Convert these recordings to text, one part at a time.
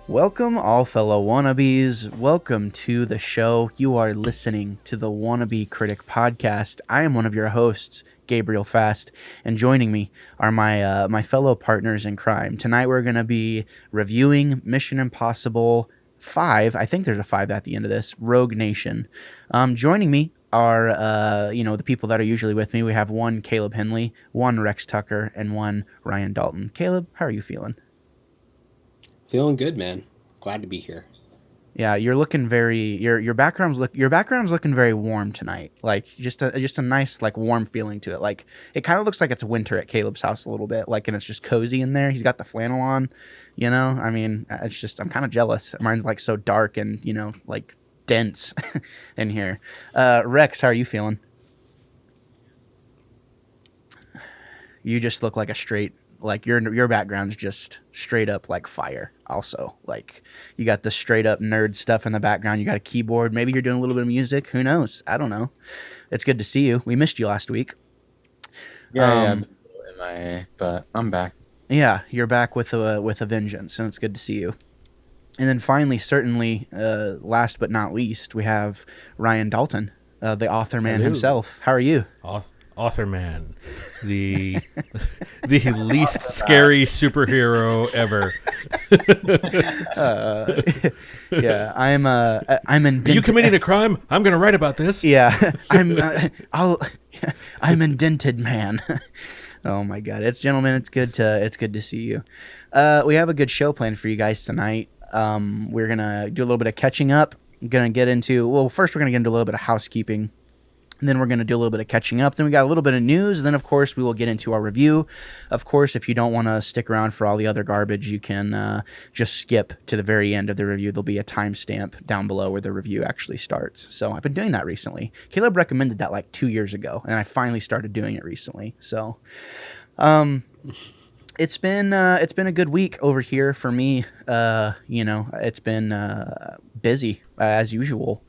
Welcome, all fellow wannabes. Welcome to the show. You are listening to the Wannabe Critic podcast. I am one of your hosts, Gabriel Fast, and joining me are my fellow partners in crime. Tonight we're going to be reviewing Mission Impossible 5. I think there's a 5 at the end of this, Rogue Nation. Joining me are the people that are usually with me. We have one Caleb Henley, one Rex Tucker, and one Ryan Dalton. Caleb, how are you feeling? Feeling good, man. Glad to be here. Yeah, you're looking very your background's looking very warm tonight. Like just a nice like warm feeling to it. Like it kind of looks like it's winter at Caleb's house a little bit. Like and it's just cozy in there. He's got the flannel on, you know? I mean, it's just I'm kind of jealous. Mine's like so dark and, like dense in here. Rex, how are you feeling? You just look like a straight like your background's just straight up like fire. Also, like you got the straight up nerd stuff in the background. You got a keyboard. Maybe you're doing a little bit of music. Who knows? I don't know. It's good to see you. We missed you last week. Yeah, but I'm back. Yeah, you're back with a vengeance, and it's good to see you. And then finally, certainly, last but not least, we have Ryan Dalton, the author man himself. How are you? Author man, the least scary superhero ever. Yeah, I'm indented. Are you committing a crime? I'm going to write about this. Yeah, I'm indented man. Oh my God, gentlemen, it's good to see you. We have a good show planned for you guys tonight. We're gonna do a little bit of catching up. First we're gonna get into a little bit of housekeeping. And then we're going to do a little bit of catching up. Then we got a little bit of news. And then, of course, we will get into our review. Of course, if you don't want to stick around for all the other garbage, you can just skip to the very end of the review. There'll be a timestamp down below where the review actually starts. So I've been doing that recently. Caleb recommended that like 2 years ago, and I finally started doing it recently. So it's been a good week over here for me. It's been busy as usual.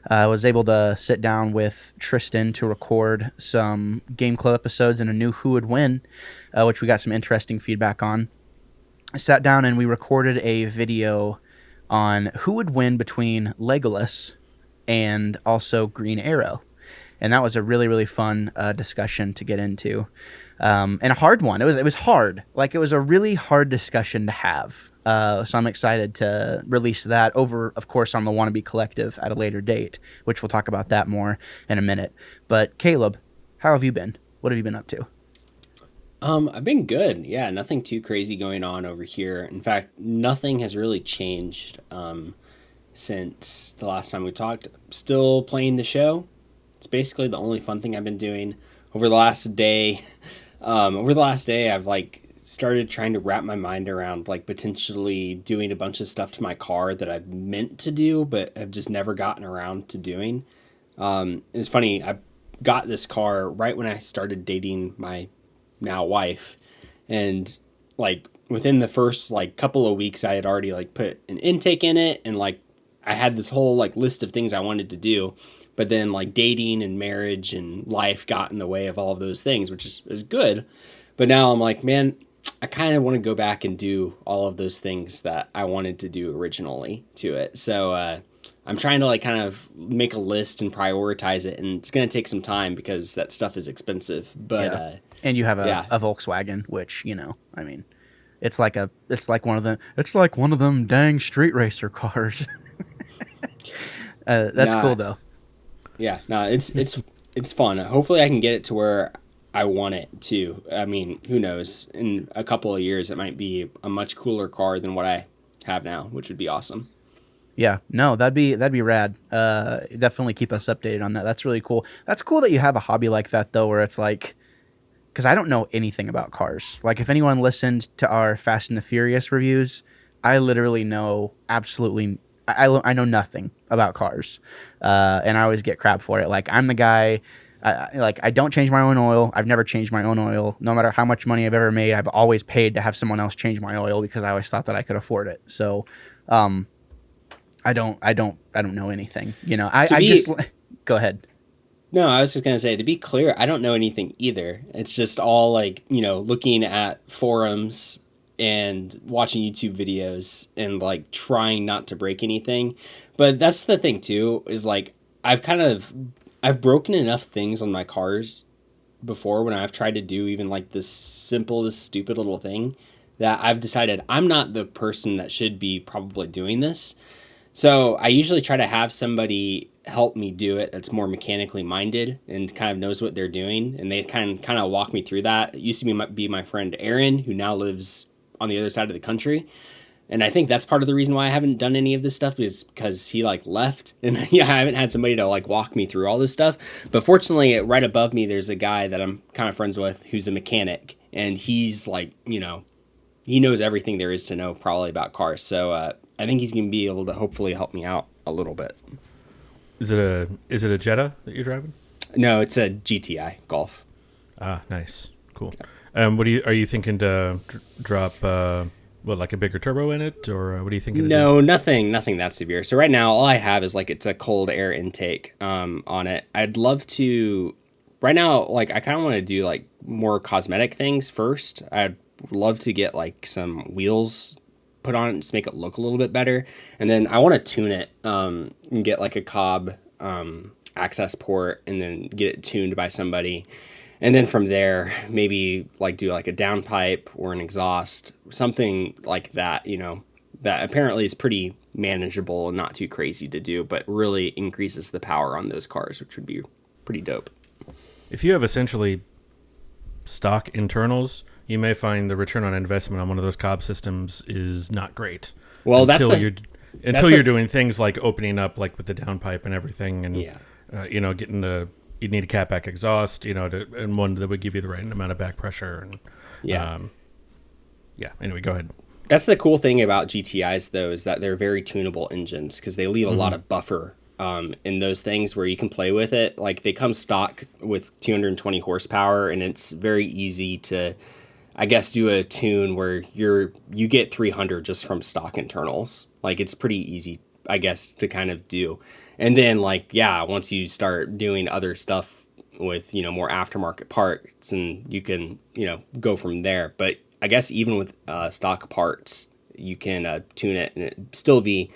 I was able to sit down with Tristan to record some Game Club episodes and a new Who Would Win, which we got some interesting feedback on. I sat down and we recorded a video on who would win between Legolas and also Green Arrow. And that was a really, really fun discussion to get into. And a hard one. It was hard. Like, it was a really hard discussion to have. So I'm excited to release that over, of course, on the Wannabe Collective at a later date, which we'll talk about that more in a minute. But Caleb, how have you been? What have you been up to? I've been good. Yeah, nothing too crazy going on over here. In fact, nothing has really changed since the last time we talked. Still playing the show. It's basically the only fun thing I've been doing over the last day. I've started trying to wrap my mind around potentially doing a bunch of stuff to my car that I've meant to do but have just never gotten around to doing. It's funny, I got this car right when I started dating my now wife, and within the first couple of weeks I had already put an intake in it, and I had this whole list of things I wanted to do. But then dating and marriage and life got in the way of all of those things, which is good. But now I'm like, man, I kind of want to go back and do all of those things that I wanted to do originally to it. So I'm trying to kind of make a list and prioritize it. And it's going to take some time because that stuff is expensive. But yeah. And you have a Volkswagen, which, I mean, it's like one of them dang street racer cars. That's cool though. Yeah, no, it's fun. Hopefully I can get it to where I want it to. I mean, who knows? In a couple of years, it might be a much cooler car than what I have now, which would be awesome. Yeah, no, that'd be rad. Definitely keep us updated on that. That's really cool. That's cool that you have a hobby like that, though, where it's because I don't know anything about cars. If anyone listened to our Fast and the Furious reviews, I literally know absolutely I know nothing about cars, and I always get crap for it. I'm the guy, I don't change my own oil. I've never changed my own oil. No matter how much money I've ever made, I've always paid to have someone else change my oil because I always thought that I could afford it. So, I don't know anything. Go ahead. No, I was just going to say, to be clear, I don't know anything either. It's just all looking at forums and watching YouTube videos and like trying not to break anything. But that's the thing too, is like I've broken enough things on my cars before when I've tried to do even like this simplest stupid little thing that I've decided I'm not the person that should be probably doing this. So I usually try to have somebody help me do it that's more mechanically minded and kind of knows what they're doing, and they kind of walk me through that. It used to be my friend Aaron, who now lives on the other side of the country. And I think that's part of the reason why I haven't done any of this stuff, is because he like left, and yeah, I haven't had somebody to like walk me through all this stuff. But fortunately, right above me, there's a guy that I'm kind of friends with who's a mechanic, and he's like, he knows everything there is to know probably about cars. So I think he's gonna be able to hopefully help me out a little bit. Is it a Jetta that you're driving? No, it's a GTI Golf. Ah, nice, cool. Are you thinking to drop? Like a bigger turbo in it, or what are you thinking? No, nothing that severe. So right now, all I have is like it's a cold air intake on it. I'd love to. Right now, like I kind of want to do like more cosmetic things first. I'd love to get like some wheels put on it, just make it look a little bit better, and then I want to tune it and get like a Cobb access port, and then get it tuned by somebody. And then from there, maybe like do like a downpipe or an exhaust, something like that, that apparently is pretty manageable and not too crazy to do, but really increases the power on those cars, which would be pretty dope. If you have essentially stock internals, you may find the return on investment on one of those Cobb systems is not great. Well, you're doing things like opening up like with the downpipe and everything, and getting you need a catback exhaust, and one that would give you the right amount of back pressure. And anyway, go ahead. That's the cool thing about GTIs, though, is that they're very tunable engines because they leave a lot of buffer in those things where you can play with it. Like they come stock with 220 horsepower, and it's very easy to, I guess, do a tune where you get 300 just from stock internals. Like it's pretty easy, I guess, to kind of do. And then once you start doing other stuff with, more aftermarket parts, and you can, go from there. But I guess even with stock parts, you can tune it and it still be,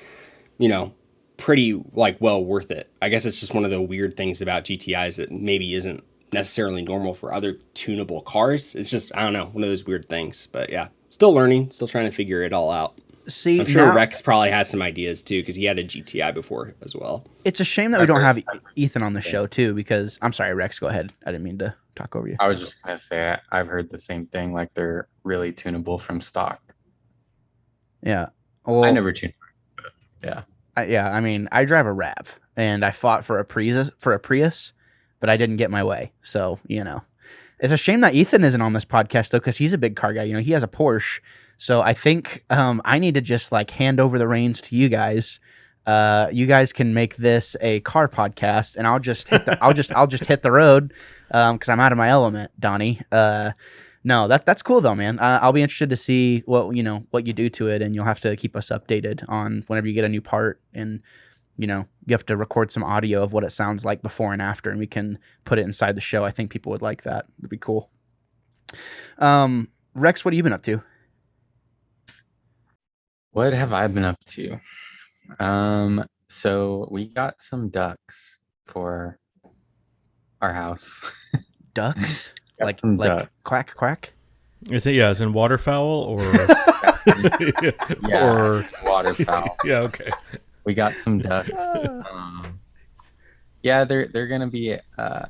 pretty well worth it. I guess it's just one of the weird things about GTIs that maybe isn't necessarily normal for other tunable cars. It's just, I don't know, one of those weird things. But yeah, still learning, still trying to figure it all out. See, I'm sure Rex probably has some ideas too, because he had a GTI before as well. It's a shame that we don't have Ethan on the show too, because I'm sorry, Rex, go ahead. I didn't mean to talk over you. I was just gonna say I've heard the same thing. Like they're really tunable from stock. Yeah, well, I never tuned. Yeah, I mean, I drive a Rav, and I fought for a Prius, but I didn't get my way. So it's a shame that Ethan isn't on this podcast though, because he's a big car guy. He has a Porsche. So I think I need to just hand over the reins to you guys. You guys can make this a car podcast, and I'll just hit the road because I'm out of my element, Donnie. No, that's cool though, man. I'll be interested to see what you do to it, and you'll have to keep us updated on whenever you get a new part, and you have to record some audio of what it sounds like before and after, and we can put it inside the show. I think people would like that. It'd be cool. Rex, what have you been up to? What have I been up to? So we got some ducks for our house. Ducks? like ducks. Quack quack? Is it as in waterfowl or Yeah, or waterfowl. yeah, okay. We got some ducks. They're gonna be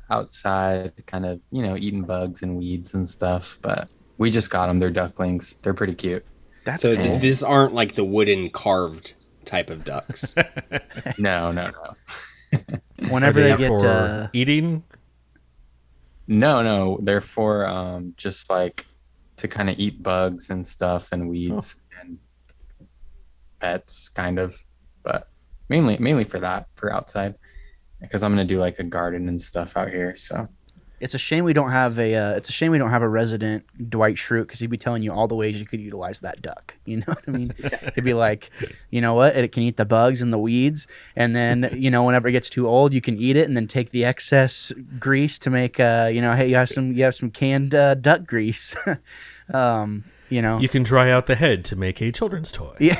outside, kind of eating bugs and weeds and stuff. But we just got them. They're ducklings. They're pretty cute. That's so cool. These aren't like the wooden carved type of ducks. No. Whenever they get for eating. No, they're for just to kind of eat bugs and stuff and weeds and pets, kind of, but mainly for that, for outside, because I'm gonna do a garden and stuff out here. So it's a shame we don't have a resident Dwight Schrute, because he'd be telling you all the ways you could utilize that duck. You know what I mean? He'd be like, you know what? It can eat the bugs and the weeds, and then whenever it gets too old, you can eat it, and then take the excess grease to make hey, you have some canned duck grease. You know, you can dry out the head to make a children's toy. Yeah,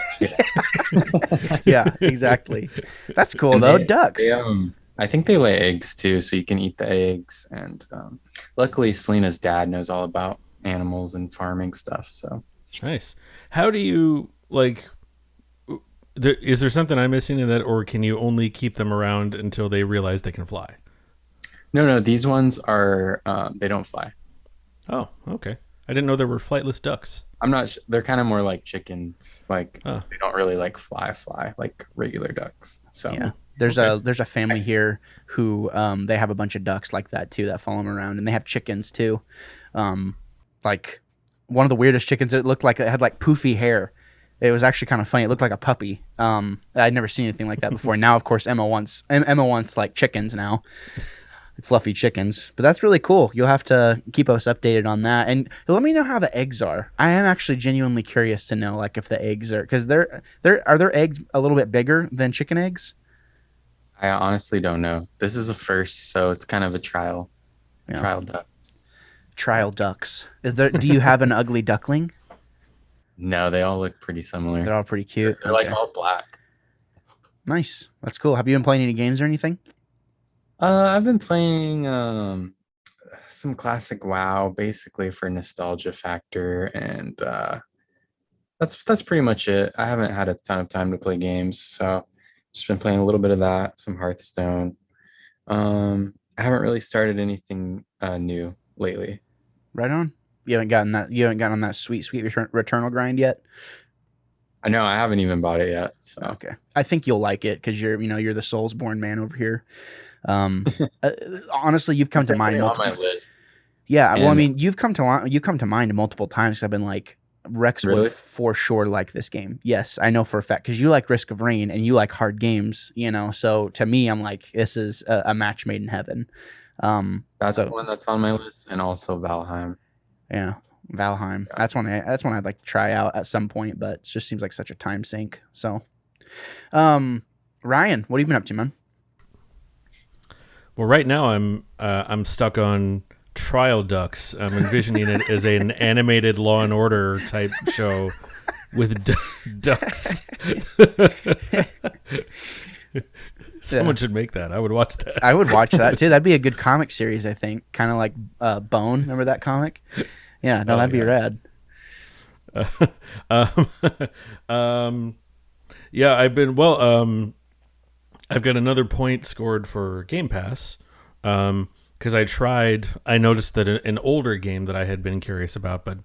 yeah, exactly. That's cool though. Ducks. I think they lay eggs too, so you can eat the eggs. And luckily, Selena's dad knows all about animals and farming stuff. So nice. How do you like? Is there something I'm missing in that, or can you only keep them around until they realize they can fly? No. These ones are they don't fly. Oh, okay. I didn't know there were flightless ducks. I'm not. They're kind of more like chickens. Like Oh. they don't really like fly like regular ducks. So Yeah. There's a family here who they have a bunch of ducks like that too that follow them around, and they have chickens too. Like one of the weirdest chickens. It looked like it had like poofy hair. It was actually kind of funny. It looked like a puppy. I'd never seen anything like that before. Now, of course, Emma wants like chickens now. Fluffy chickens, but that's really cool. You'll have to keep us updated on that, and let me know how the eggs are. I am actually genuinely curious to know, like, if the eggs are, because are their eggs a little bit bigger than chicken eggs? I honestly don't know. This is a first, so it's kind of a trial duck. Trial ducks. Do you have an ugly duckling? No, they all look pretty similar. They're all pretty cute. They're like all black. Nice. That's cool. Have you been playing any games or anything? I've been playing some classic WoW, basically for nostalgia factor, and that's pretty much it. I haven't had a ton of time to play games, so just been playing a little bit of that, some Hearthstone. I haven't really started anything new lately. Right on. You haven't gotten on that sweet Returnal grind yet? I know I haven't even bought it yet. So. Okay. I think you'll like it because you're the Soulsborne man over here. Honestly, you've come to mind multiple. On my list. Yeah, well, I mean, you've come to mind multiple times. I've been like, Rex would for sure like this game. Yes, I know for a fact because you like Risk of Rain and you like hard games. So to me, I'm like, this is a match made in heaven. That's the one that's on my list, and also Valheim. Yeah, Valheim. Yeah. That's one I'd like to try out at some point, but it just seems like such a time sink. So, Ryan, what have you been up to, man? Well, right now I'm stuck on Trial Ducks. I'm envisioning it as an animated Law and Order type show with ducks. Someone should make that. I would watch that. I would watch that too. That'd be a good comic series, I think. Kind of like Bone. Remember that comic? Yeah, no, that'd be rad. Yeah, I've got another point scored for Game Pass because I noticed that an older game that I had been curious about but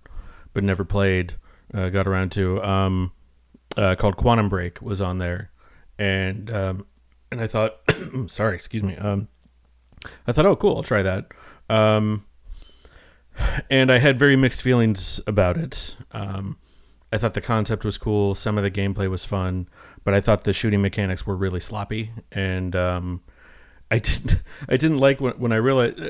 never played, got around to, called Quantum Break was on there, and I thought, sorry, excuse me, I thought, oh, cool, I'll try that, and I had very mixed feelings about it. I thought the concept was cool, some of the gameplay was fun, but I thought the shooting mechanics were really sloppy, and I didn't like when I realized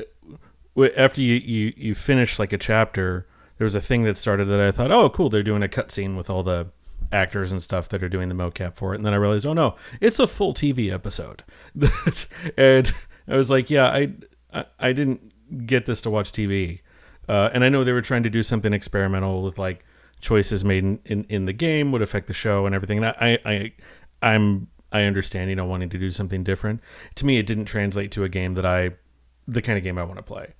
after you finish like a chapter, there was a thing that started that I thought, oh, cool, they're doing a cutscene with all the actors and stuff that are doing the mocap for it, and then I realized, oh no, it's a full TV episode, and I was like, yeah, I didn't get this to watch TV, and I know they were trying to do something experimental with like choices made in the game would affect the show and everything. And I understand, wanting to do something different. To me, it didn't translate to a game the kind of game I want to play.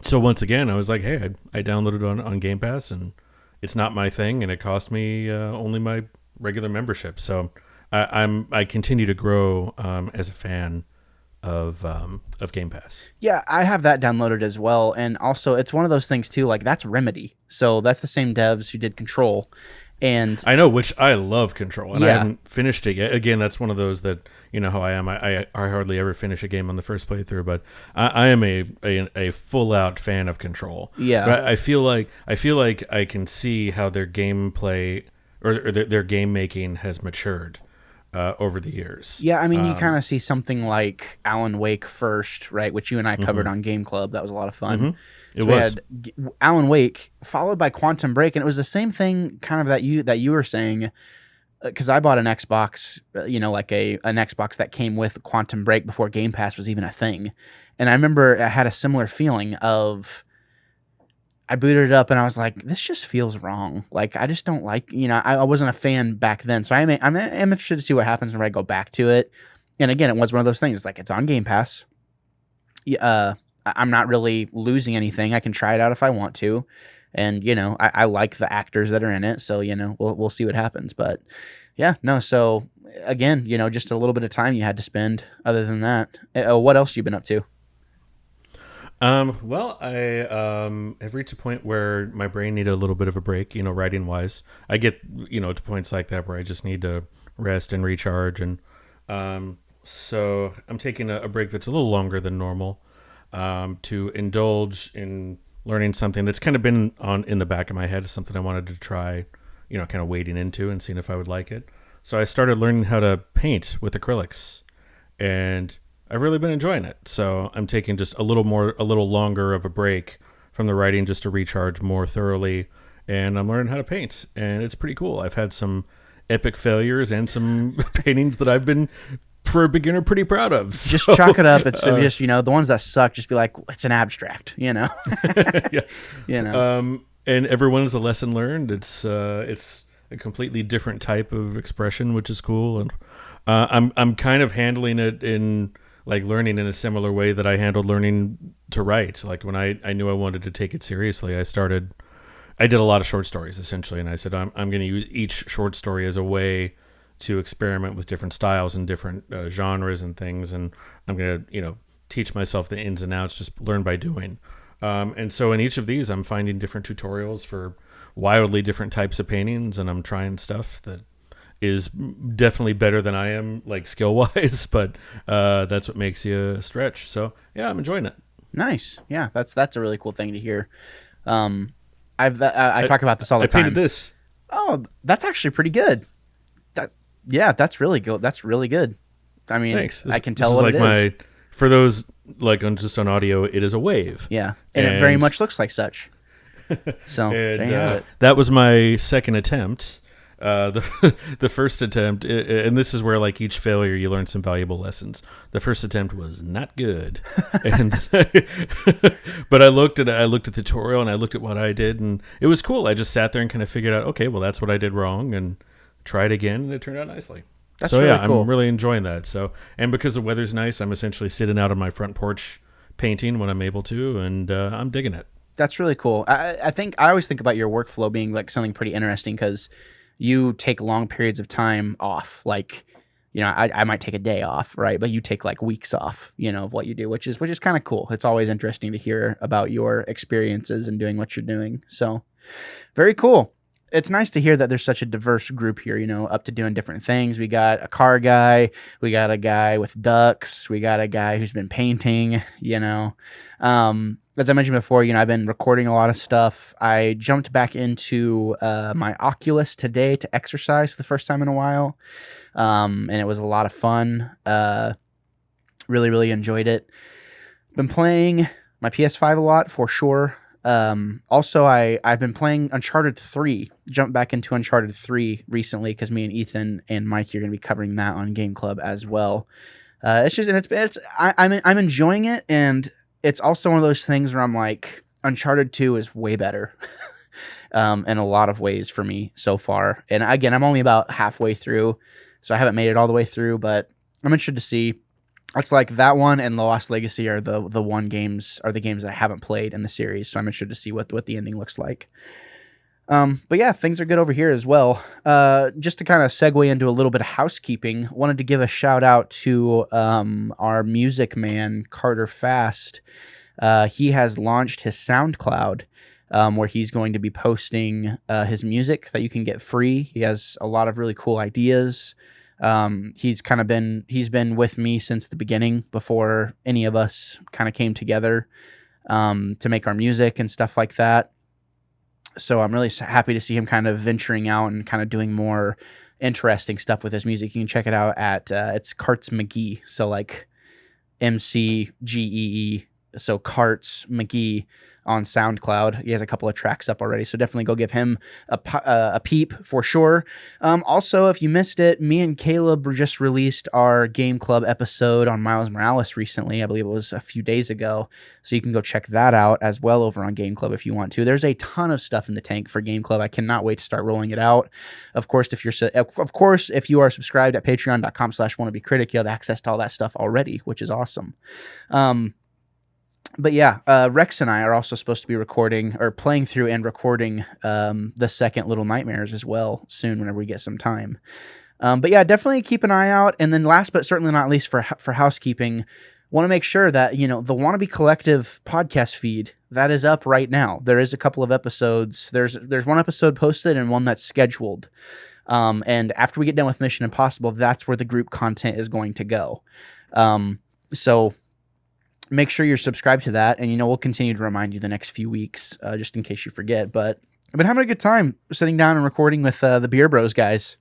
So once again, I was like, hey, I downloaded it on Game Pass, and it's not my thing, and it cost me only my regular membership. So I continue to grow as a fan of Game Pass. Yeah, I have that downloaded as well, and also it's one of those things too. Like that's Remedy, so that's the same devs who did Control, and I know, which I love Control, and I haven't finished it yet. Again, that's one of those that how I am. I hardly ever finish a game on the first playthrough, but I am a full out fan of Control. Yeah, but I feel like I can see how their gameplay or their game making has matured over the years. Yeah, I mean, you kind of see something like Alan Wake first, right? Which you and I covered on Game Club. That was a lot of fun. Mm-hmm. So we had Alan Wake followed by Quantum Break, and it was the same thing, kind of that you were saying. Because I bought an Xbox, like an Xbox that came with Quantum Break before Game Pass was even a thing, and I remember I had a similar feeling of I booted it up and I was like, this just feels wrong. Like, I just don't like, I wasn't a fan back then. So I'm interested to see what happens when I go back to it. And again, it was one of those things. Like, it's on Game Pass. I'm not really losing anything. I can try it out if I want to. And, I like the actors that are in it. So, we'll see what happens. But yeah, no. So again, just a little bit of time you had to spend other than that. What else you been up to? Well, I have reached a point where my brain needed a little bit of a break, writing wise. I get, to points like that where I just need to rest and recharge. And so I'm taking a break that's a little longer than normal to indulge in learning something that's kind of been in the back of my head, something I wanted to try, kind of wading into and seeing if I would like it. So I started learning how to paint with acrylics, and I've really been enjoying it. So I'm taking just a little longer of a break from the writing just to recharge more thoroughly. And I'm learning how to paint, and it's pretty cool. I've had some epic failures and some paintings that I've been, for a beginner, pretty proud of. So, just chalk it up. It's just, the ones that suck, just be like, it's an abstract, Yeah. And everyone is a lesson learned. It's a completely different type of expression, which is cool. And I'm kind of handling it in like learning in a similar way that I handled learning to write. Like when I knew I wanted to take it seriously, I did a lot of short stories essentially. And I said, I'm going to use each short story as a way to experiment with different styles and different genres and things. And I'm going to, teach myself the ins and outs, just learn by doing. And so in each of these, I'm finding different tutorials for wildly different types of paintings. And I'm trying stuff that is definitely better than I am, like skill wise, but that's what makes you stretch. So yeah, I'm enjoying it. Nice. Yeah, that's a really cool thing to hear. I talk about this all the time. I painted this. Oh, that's actually pretty good. That's really good. That's really good. I mean, thanks. I can tell what it is. For those like just on audio, it is a wave. Yeah, and it very much looks like such. So there you have it. That was my second attempt. The first attempt, and this is where like each failure you learn some valuable lessons. The first attempt was not good, and but I looked at the tutorial and I looked at what I did, and it was cool. I just sat there and kind of figured out, okay, well that's what I did wrong, and tried again, and it turned out nicely. That's so really yeah, cool. I'm really enjoying that. So, and because the weather's nice, I'm essentially sitting out on my front porch painting when I'm able to, and I'm digging it. That's really cool. I think I always think about your workflow being like something pretty interesting because you take long periods of time off. Like, I might take a day off, right? But you take like weeks off, of what you do, which is kind of cool. It's always interesting to hear about your experiences and doing what you're doing. So very cool. It's nice to hear that there's such a diverse group here, up to doing different things. We got a car guy, we got a guy with ducks, we got a guy who's been painting, as I mentioned before, I've been recording a lot of stuff. I jumped back into my Oculus today to exercise for the first time in a while. And it was a lot of fun. Really, really enjoyed it. Been playing my PS5 a lot for sure. Also, I've been playing Uncharted 3. Jumped back into Uncharted 3 recently because me and Ethan and Mike are going to be covering that on Game Club as well. I'm enjoying it, and it's also one of those things where I'm like, Uncharted 2 is way better in a lot of ways for me so far. And again, I'm only about halfway through, so I haven't made it all the way through, but I'm interested to see. It's like that one and The Lost Legacy are the games that I haven't played in the series, so I'm interested to see what the ending looks like. But yeah, things are good over here as well. Just to kind of segue into a little bit of housekeeping, wanted to give a shout out to our music man, Carter Fast. He has launched his SoundCloud, where he's going to be posting his music that you can get free. He has a lot of really cool ideas. He's been with me since the beginning, before any of us kind of came together to make our music and stuff like that. So I'm really happy to see him kind of venturing out and kind of doing more interesting stuff with his music. You can check it out at it's Carts McGee, so like MCGEE So Carts McGee on SoundCloud. He has a couple of tracks up already, so definitely go give him a peep for sure. Also, if you missed it, me and Caleb just released our Game Club episode on Miles Morales recently. I believe it was a few days ago, so you can go check that out as well over on Game Club if you want to. There's a ton of stuff in the tank for Game Club. I cannot wait to start rolling it out. Of course, if you are subscribed at patreon.com/wannabecritic, you have access to all that stuff already, which is awesome. But yeah, Rex and I are also supposed to be recording or playing through and recording the second Little Nightmares as well soon whenever we get some time. But yeah, definitely keep an eye out. And then last but certainly not least for housekeeping, want to make sure that, the Wannabe Collective podcast feed, that is up right now. There is a couple of episodes. There's one episode posted and one that's scheduled. And after we get done with Mission Impossible, that's where the group content is going to go. So make sure you're subscribed to that, and we'll continue to remind you the next few weeks, just in case you forget. But I've been having a good time sitting down and recording with the Beer Bros guys.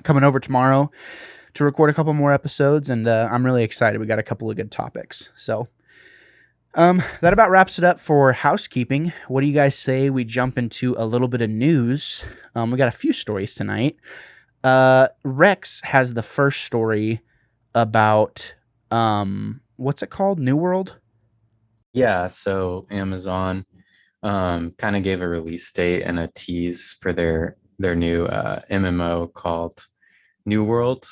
Coming over tomorrow to record a couple more episodes, and I'm really excited. We got a couple of good topics. So that about wraps it up for housekeeping. What do you guys say we jump into a little bit of news? We got a few stories tonight. Rex has the first story about what's it called? New World? Yeah, so Amazon kind of gave a release date and a tease for their new MMO called New World.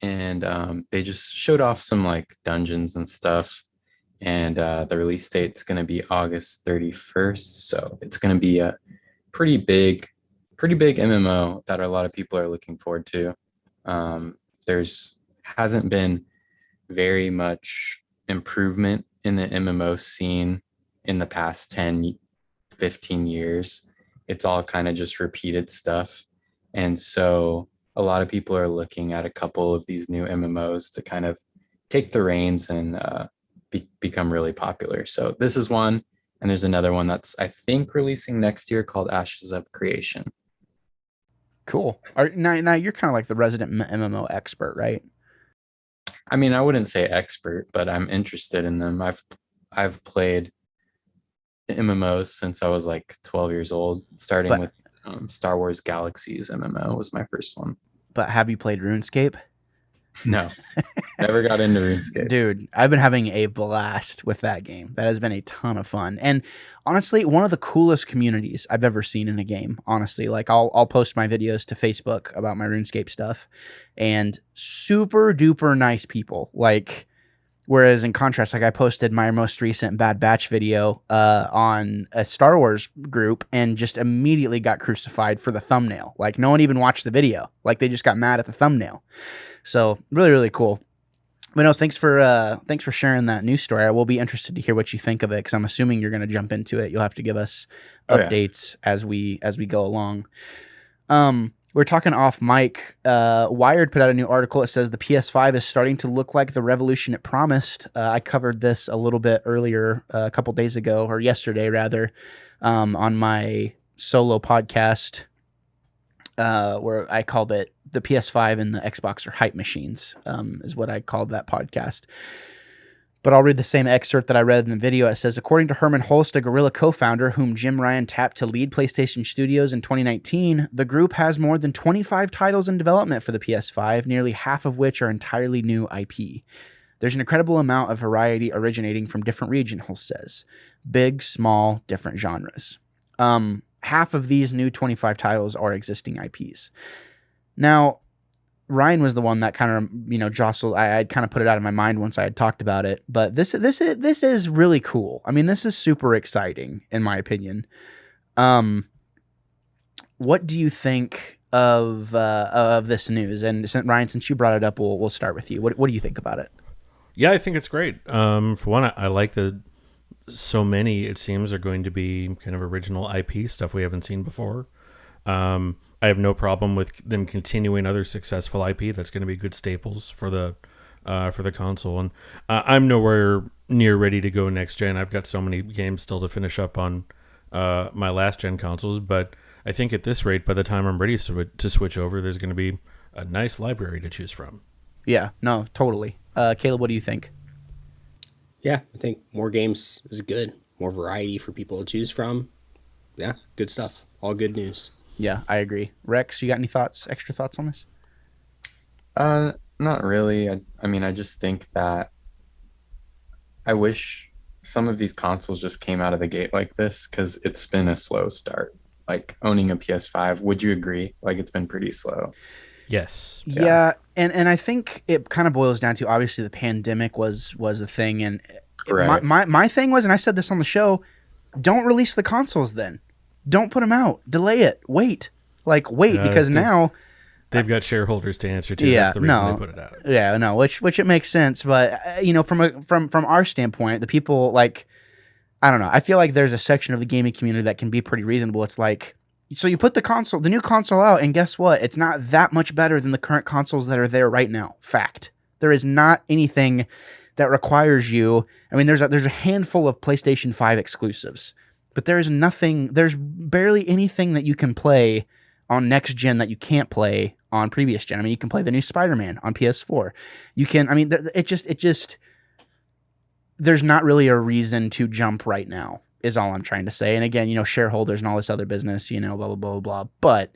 And they just showed off some like dungeons and stuff. And the release date's going to be August 31st. So it's going to be a pretty big MMO that a lot of people are looking forward to. There's hasn't been very much improvement in the MMO scene in the past 10, 15 years. It's all kind of just repeated stuff. And so a lot of people are looking at a couple of these new MMOs to kind of take the reins and become really popular. So this is one, and there's another one that's, I think, releasing next year called Ashes of Creation. Cool. Now you're kind of like the resident MMO expert, right? I mean, I wouldn't say expert, but I'm interested in them. I've played MMOs since I was like 12 years old, starting with Star Wars Galaxies MMO was my first one. But have you played RuneScape? No, never got into RuneScape. Dude, I've been having a blast with that game. That has been a ton of fun. And honestly, one of the coolest communities I've ever seen in a game. Honestly, like I'll post my videos to Facebook about my RuneScape stuff, and super duper nice people. Like, whereas in contrast, like I posted my most recent Bad Batch video on a Star Wars group and just immediately got crucified for the thumbnail. Like no one even watched the video. Like they just got mad at the thumbnail. So really, really cool. But no, thanks for sharing that news story. I will be interested to hear what you think of it, because I'm assuming you're going to jump into it. You'll have to give us updates as we go along. We're talking off mic. Wired put out a new article. It says the PS5 is starting to look like the revolution it promised. I covered this a little bit earlier, a couple days ago, or yesterday rather, on my solo podcast, where I called it the PS5 and the Xbox are hype machines, is what I called that podcast. But I'll read the same excerpt that I read in the video. It says, according to Herman Holst, a Guerrilla co-founder whom Jim Ryan tapped to lead PlayStation Studios in 2019, the group has more than 25 titles in development for the PS5, nearly half of which are entirely new IP. There's an incredible amount of variety originating from different regions, Holst says. Big, small, different genres. Half of these new 25 titles are existing IPs. Now, Ryan was the one that kind of, jostled. I'd kind of put it out of my mind once I had talked about it. But this is really cool. I mean, this is super exciting, in my opinion. What do you think of this news? And Ryan, since you brought it up, we'll start with you. What do you think about it? Yeah, I think it's great. For one, I like that so many, it seems, are going to be kind of original IP stuff we haven't seen before. I have no problem with them continuing other successful IP. That's going to be good staples for the console. And I'm nowhere near ready to go next gen. I've got so many games still to finish up on my last gen consoles. But I think at this rate, by the time I'm ready to switch over, there's going to be a nice library to choose from. Yeah, no, totally. Caleb, what do you think? Yeah, I think more games is good. More variety for people to choose from. Yeah, good stuff. All good news. Yeah, I agree. Rex, you got any extra thoughts on this? Not really. I mean, I just think that I wish some of these consoles just came out of the gate like this because it's been a slow start. Like owning a PS5, would you agree? Like it's been pretty slow. Yes. Yeah, and I think it kind of boils down to, obviously the pandemic was a thing, and Right. my thing was, and I said this on the show, don't release the consoles then. Don't put them out. Delay it. Wait. Wait, because now they've got shareholders to answer to. Yeah, That's the reason no. they put it out. Yeah, no, which it makes sense, but from our standpoint, the people, like, I don't know. I feel like there's a section of the gaming community that can be pretty reasonable. It's like, so you put the new console out, and guess what? It's not that much better than the current consoles that are there right now. Fact. There is not anything that requires you. I mean, there's a handful of PlayStation 5 exclusives, but there's barely anything that you can play on next gen that you can't play on previous gen. I mean, you can play the new Spider-Man on PS4. You can, I mean, it just there's not really a reason to jump right now, is all I'm trying to say. And again, shareholders and all this other business, blah, blah, blah, blah. But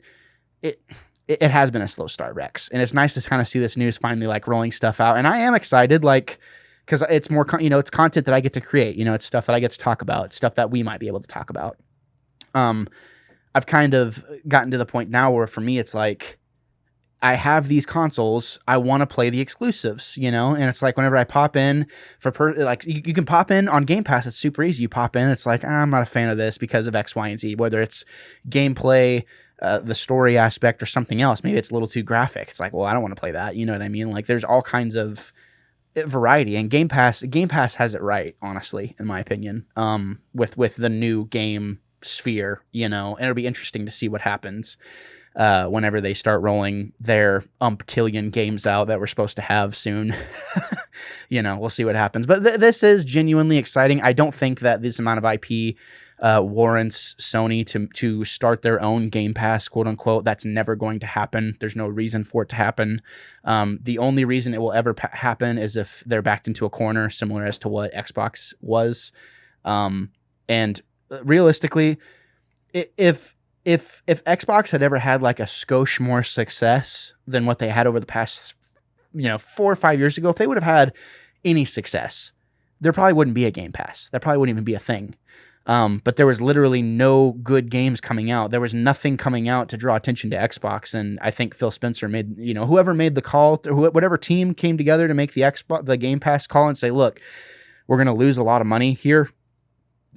it has been a slow start, Rex. And it's nice to kind of see this news finally, like, rolling stuff out. And I am excited, like, because it's more, it's content that I get to create. It's stuff that I get to talk about. It's stuff that we might be able to talk about. I've kind of gotten to the point now where for me, it's like, I have these consoles. I want to play the exclusives, and it's like whenever I pop in you can pop in on Game Pass. It's super easy. You pop in. It's like, I'm not a fan of this because of X, Y, and Z, whether it's gameplay, the story aspect, or something else. Maybe it's a little too graphic. It's like, well, I don't want to play that. You know what I mean? Like, there's all kinds of variety, and Game Pass has it right, honestly, in my opinion. With the new game sphere, and it'll be interesting to see what happens whenever they start rolling their umptillion games out that we're supposed to have soon. We'll see what happens. But this is genuinely exciting. I don't think that this amount of IP warrants Sony to start their own Game Pass, quote unquote. That's never going to happen. There's no reason for it to happen. The only reason it will ever happen is if they're backed into a corner, similar as to what Xbox was. And realistically, if Xbox had ever had like a skosh more success than what they had over the past 4 or 5 years ago, if they would have had any success, there probably wouldn't be a Game Pass. That probably wouldn't even be a thing. But there was literally no good games coming out. There was nothing coming out to draw attention to Xbox, and I think Phil Spencer made, whoever made the call, whatever team came together to make the Game Pass call and say, look, we're going to lose a lot of money here,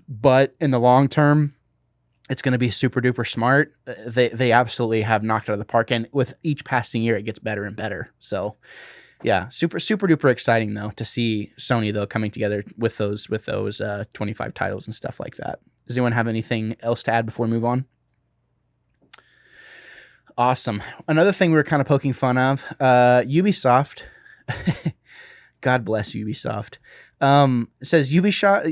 but in the long term, it's going to be super duper smart. They absolutely have knocked it out of the park, and with each passing year, it gets better and better. So, yeah, super duper exciting though to see Sony though coming together with those 25 titles and stuff like that. Does anyone have anything else to add before we move on? Awesome. Another thing we were kind of poking fun of, Ubisoft. God bless Ubisoft. It says Ubisoft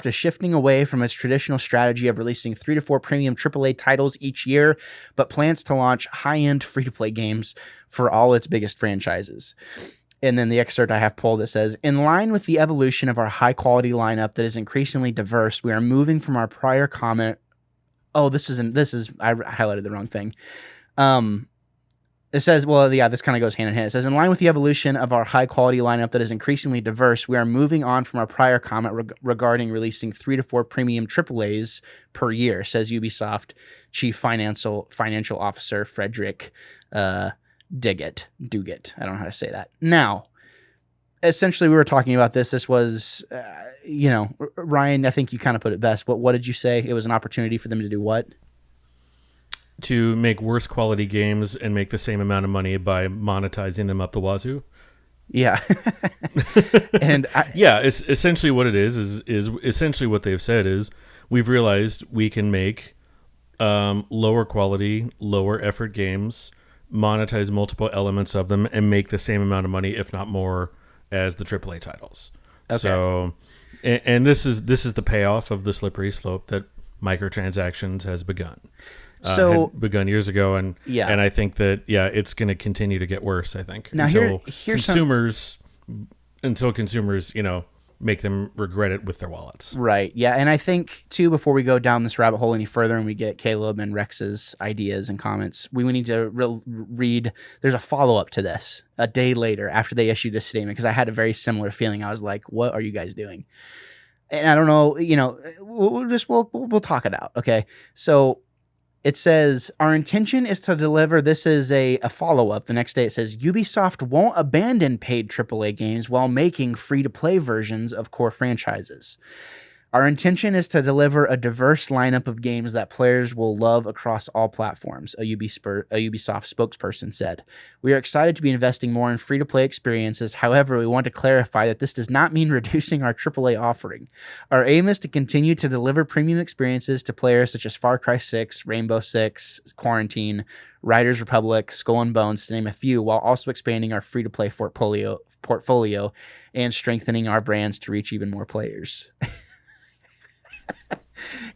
is shifting away from its traditional strategy of releasing 3 to 4 premium AAA titles each year, but plans to launch high-end free-to-play games for all its biggest franchises. And then the excerpt I have pulled that says, in line with the evolution of our high-quality lineup that is increasingly diverse, we are moving from our prior comment. Oh, I highlighted the wrong thing. It says, well, yeah, this kind of goes hand in hand. It says, in line with the evolution of our high-quality lineup that is increasingly diverse, we are moving on from our prior comment regarding releasing 3 to 4 premium AAAs per year, says Ubisoft Chief Financial Officer Frederick Duguet. I don't know how to say that. Now, essentially, we were talking about this. This was, Ryan, I think you kind of put it best. What did you say? It was an opportunity for them to do what? To make worse quality games and make the same amount of money by monetizing them up the wazoo. Yeah. And it's essentially what it is essentially what they've said is we've realized we can make lower quality, lower effort games, monetize multiple elements of them, and make the same amount of money, if not more, as the AAA titles. Okay. So, and this is the payoff of the slippery slope that microtransactions has begun. Had begun years ago, and I think that it's going to continue to get worse. I think now until here's consumers until consumers, make them regret it with their wallets. Right. Yeah. And I think, too, before we go down this rabbit hole any further and we get Caleb and Rex's ideas and comments, we need to read. There's a follow-up to this a day later after they issued this statement, because I had a very similar feeling. I was like, what are you guys doing? And I don't know, we'll talk it out. Okay. So it says, our intention is to deliver. This is a follow-up. The next day it says, Ubisoft won't abandon paid AAA games while making free-to-play versions of core franchises. Our intention is to deliver a diverse lineup of games that players will love across all platforms, a Ubisoft spokesperson said. We are excited to be investing more in free-to-play experiences. However, we want to clarify that this does not mean reducing our AAA offering. Our aim is to continue to deliver premium experiences to players such as Far Cry 6, Rainbow Six, Quarantine, Riders Republic, Skull and Bones, to name a few, while also expanding our free-to-play portfolio and strengthening our brands to reach even more players.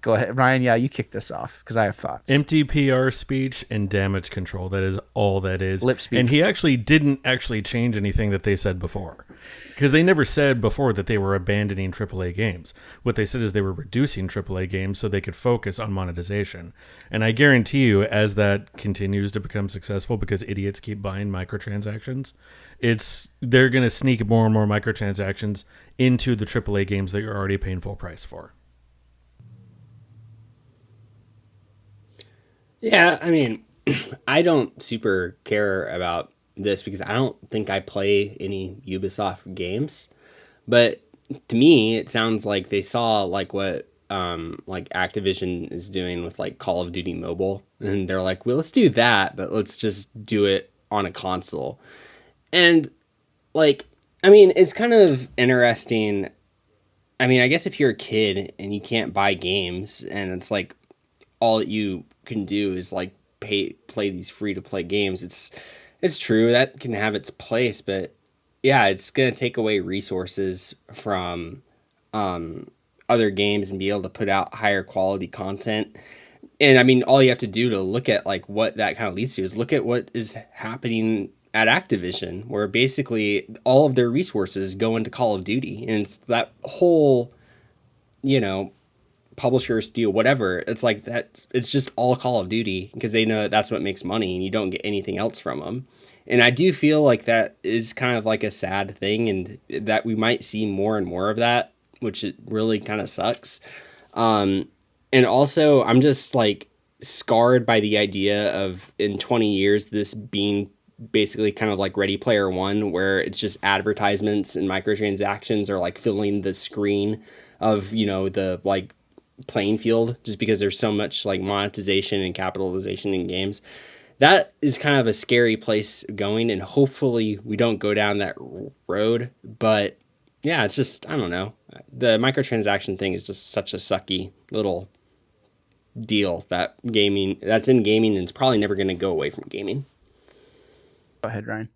Go ahead, Ryan. Yeah, you kick this off because I have thoughts. Empty PR speech and damage control. That is all that is. Lip speak. And he actually didn't change anything that they said before, because they never said before that they were abandoning AAA games. What they said is they were reducing AAA games so they could focus on monetization. And I guarantee you, as that continues to become successful, because idiots keep buying microtransactions, they're going to sneak more and more microtransactions into the AAA games that you're already paying full price for. Yeah, I mean, I don't super care about this because I don't think I play any Ubisoft games. But to me, it sounds like they saw like what like Activision is doing with like Call of Duty Mobile, and they're like, well, let's do that, but let's just do it on a console. And like, I mean, it's kind of interesting. I mean, I guess if you're a kid and you can't buy games, and it's like all that you can do is like play these free to play games, it's true that can have its place, but yeah, it's gonna take away resources from other games and be able to put out higher quality content. And I mean, all you have to do to look at like what that kind of leads to is look at what is happening at Activision, where basically all of their resources go into Call of Duty, and it's that whole, publishers deal, whatever. It's like it's just all Call of Duty because they know that's what makes money, and you don't get anything else from them. And I do feel like that is kind of like a sad thing, and that we might see more and more of that, which it really kind of sucks. And also, I'm just like scarred by the idea of in 20 years this being basically kind of like Ready Player One, where it's just advertisements and microtransactions are like filling the screen of the like playing field, just because there's so much like monetization and capitalization in games. That is kind of a scary place going, and hopefully we don't go down that road. But yeah, it's just, I don't know, the microtransaction thing is just such a sucky little deal that's in gaming, and it's probably never going to go away from gaming. Go ahead, Ryan.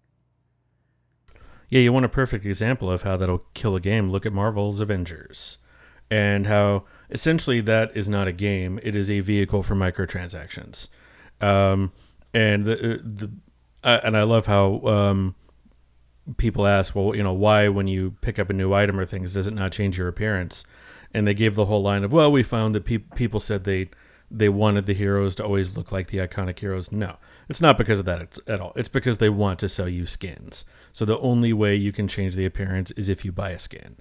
Yeah, you want a perfect example of how that'll kill a game. Look at Marvel's Avengers, and how essentially that is not a game; it is a vehicle for microtransactions. And I love how people ask, well, why when you pick up a new item or things does it not change your appearance? And they gave the whole line of, well, we found that people said they wanted the heroes to always look like the iconic heroes. No, it's not because of that at all. It's because they want to sell you skins. So the only way you can change the appearance is if you buy a skin.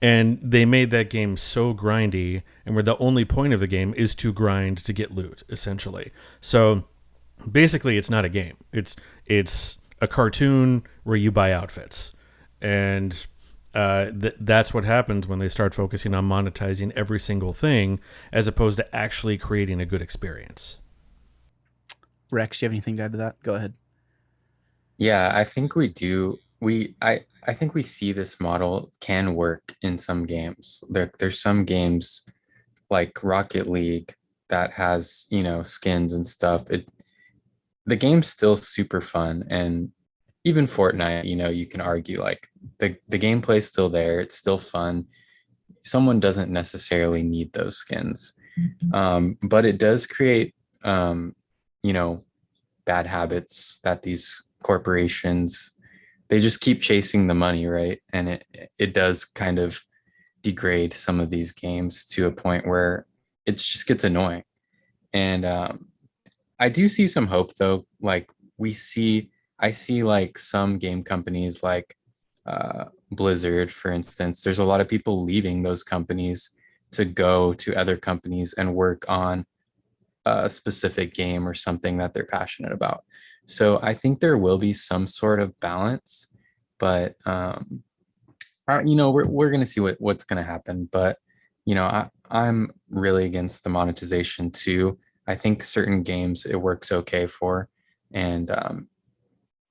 And they made that game so grindy, and where the only point of the game is to grind to get loot, essentially. So basically, it's not a game. It's a cartoon where you buy outfits. And that's what happens when they start focusing on monetizing every single thing, as opposed to actually creating a good experience. Rex, do you have anything to add to that? Go ahead. Yeah, I think we do. I think we see this model can work in some games. There's some games like Rocket League that has, skins and stuff. The game's still super fun, and even Fortnite, you can argue like the gameplay's still there. It's still fun. Someone doesn't necessarily need those skins. But it does create, bad habits that these corporations they just keep chasing the money, right? And it does kind of degrade some of these games to a point where it just gets annoying. And I do see some hope though. Like I see like some game companies like Blizzard, for instance. There's a lot of people leaving those companies to go to other companies and work on a specific game or something that they're passionate about. So I think there will be some sort of balance, but we're going to see what's going to happen. But I'm really against the monetization too. I think certain games it works okay for, and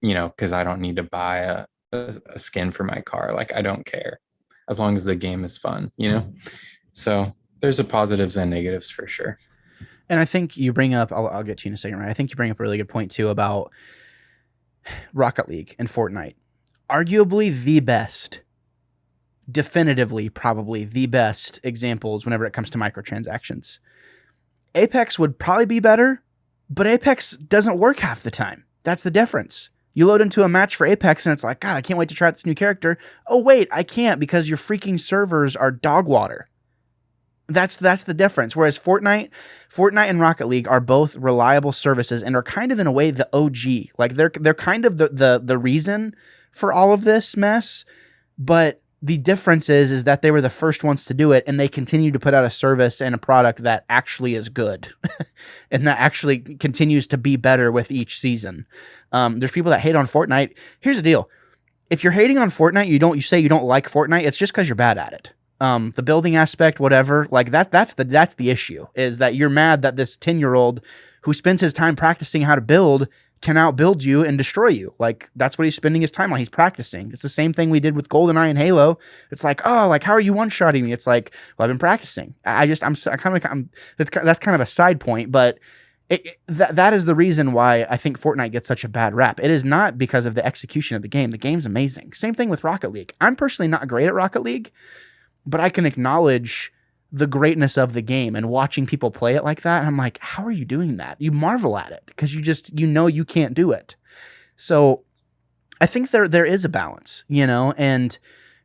because I don't need to buy a skin for my car. Like, I don't care as long as the game is fun. So there's a positives and negatives for sure. And I think you bring up, I'll get to you in a second, right? I think you bring up a really good point too about Rocket League and Fortnite. Arguably the best, definitively probably the best examples whenever it comes to microtransactions. Apex would probably be better, but Apex doesn't work half the time. That's the difference. You load into a match for Apex and it's like, God, I can't wait to try out this new character. Oh, wait, I can't because your freaking servers are dog water. That's the difference. Whereas Fortnite and Rocket League are both reliable services and are kind of in a way the OG. Like they're kind of the reason for all of this mess. But the difference is that they were the first ones to do it, and they continue to put out a service and a product that actually is good, and that actually continues to be better with each season. There's people that hate on Fortnite. Here's the deal: if you're hating on Fortnite, you say you don't like Fortnite. It's just because you're bad at it. The building aspect, whatever, like that's the issue, is that you're mad that this 10-year-old who spends his time practicing how to build can outbuild you and destroy you. Like, that's what he's spending his time on. He's practicing. It's the same thing we did with GoldenEye and Halo. It's like, oh, like, how are you one-shotting me? It's like, well, I've been practicing. That's kind of a side point, but that is the reason why I think Fortnite gets such a bad rap. It is not because of the execution of the game. The game's amazing. Same thing with Rocket League. I'm personally not great at Rocket League, but I can acknowledge the greatness of the game and watching people play it like that. And I'm like, how are you doing that? You marvel at it because you can't do it. So I think there is a balance, and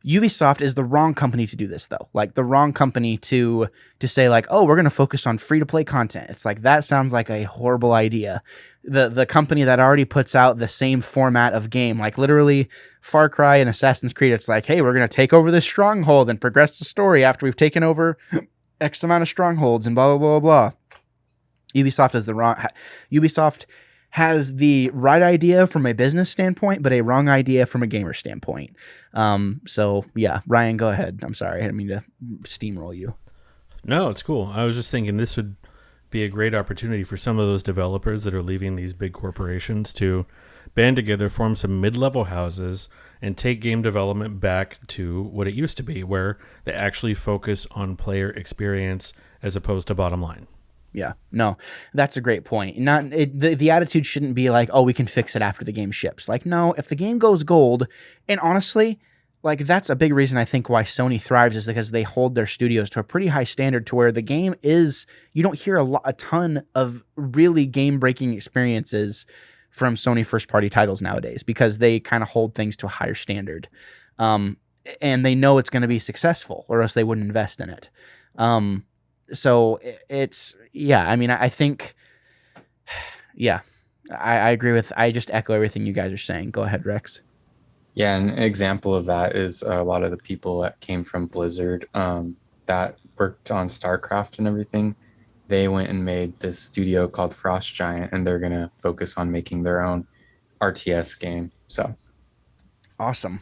Ubisoft is the wrong company to do this though. Like the wrong company to say like, oh, we're going to focus on free to play content. It's like, that sounds like a horrible idea. The company that already puts out the same format of game, like literally Far Cry and Assassin's Creed, it's like, hey, we're going to take over this stronghold and progress the story after we've taken over X amount of strongholds and blah, blah, blah, blah. Ubisoft has the right idea from a business standpoint, but a wrong idea from a gamer standpoint. So yeah, Ryan, go ahead. I'm sorry. I didn't mean to steamroll you. No, it's cool. I was just thinking this would be a great opportunity for some of those developers that are leaving these big corporations to band together, form some mid-level houses, and take game development back to what it used to be, where they actually focus on player experience as opposed to bottom line. Yeah, no, that's a great point. The attitude shouldn't be like, oh, we can fix it after the game ships. Like, no, if the game goes gold, and honestly, like that's a big reason I think why Sony thrives is because they hold their studios to a pretty high standard to where the game is, you don't hear a ton of really game-breaking experiences from Sony first-party titles nowadays because they kind of hold things to a higher standard. And they know it's going to be successful or else they wouldn't invest in it. So it's, yeah, I mean, I think, yeah, I agree I just echo everything you guys are saying. Go ahead, Rex. Yeah, an example of that is a lot of the people that came from Blizzard that worked on StarCraft and everything. They went and made this studio called Frost Giant, and they're going to focus on making their own RTS game. So awesome.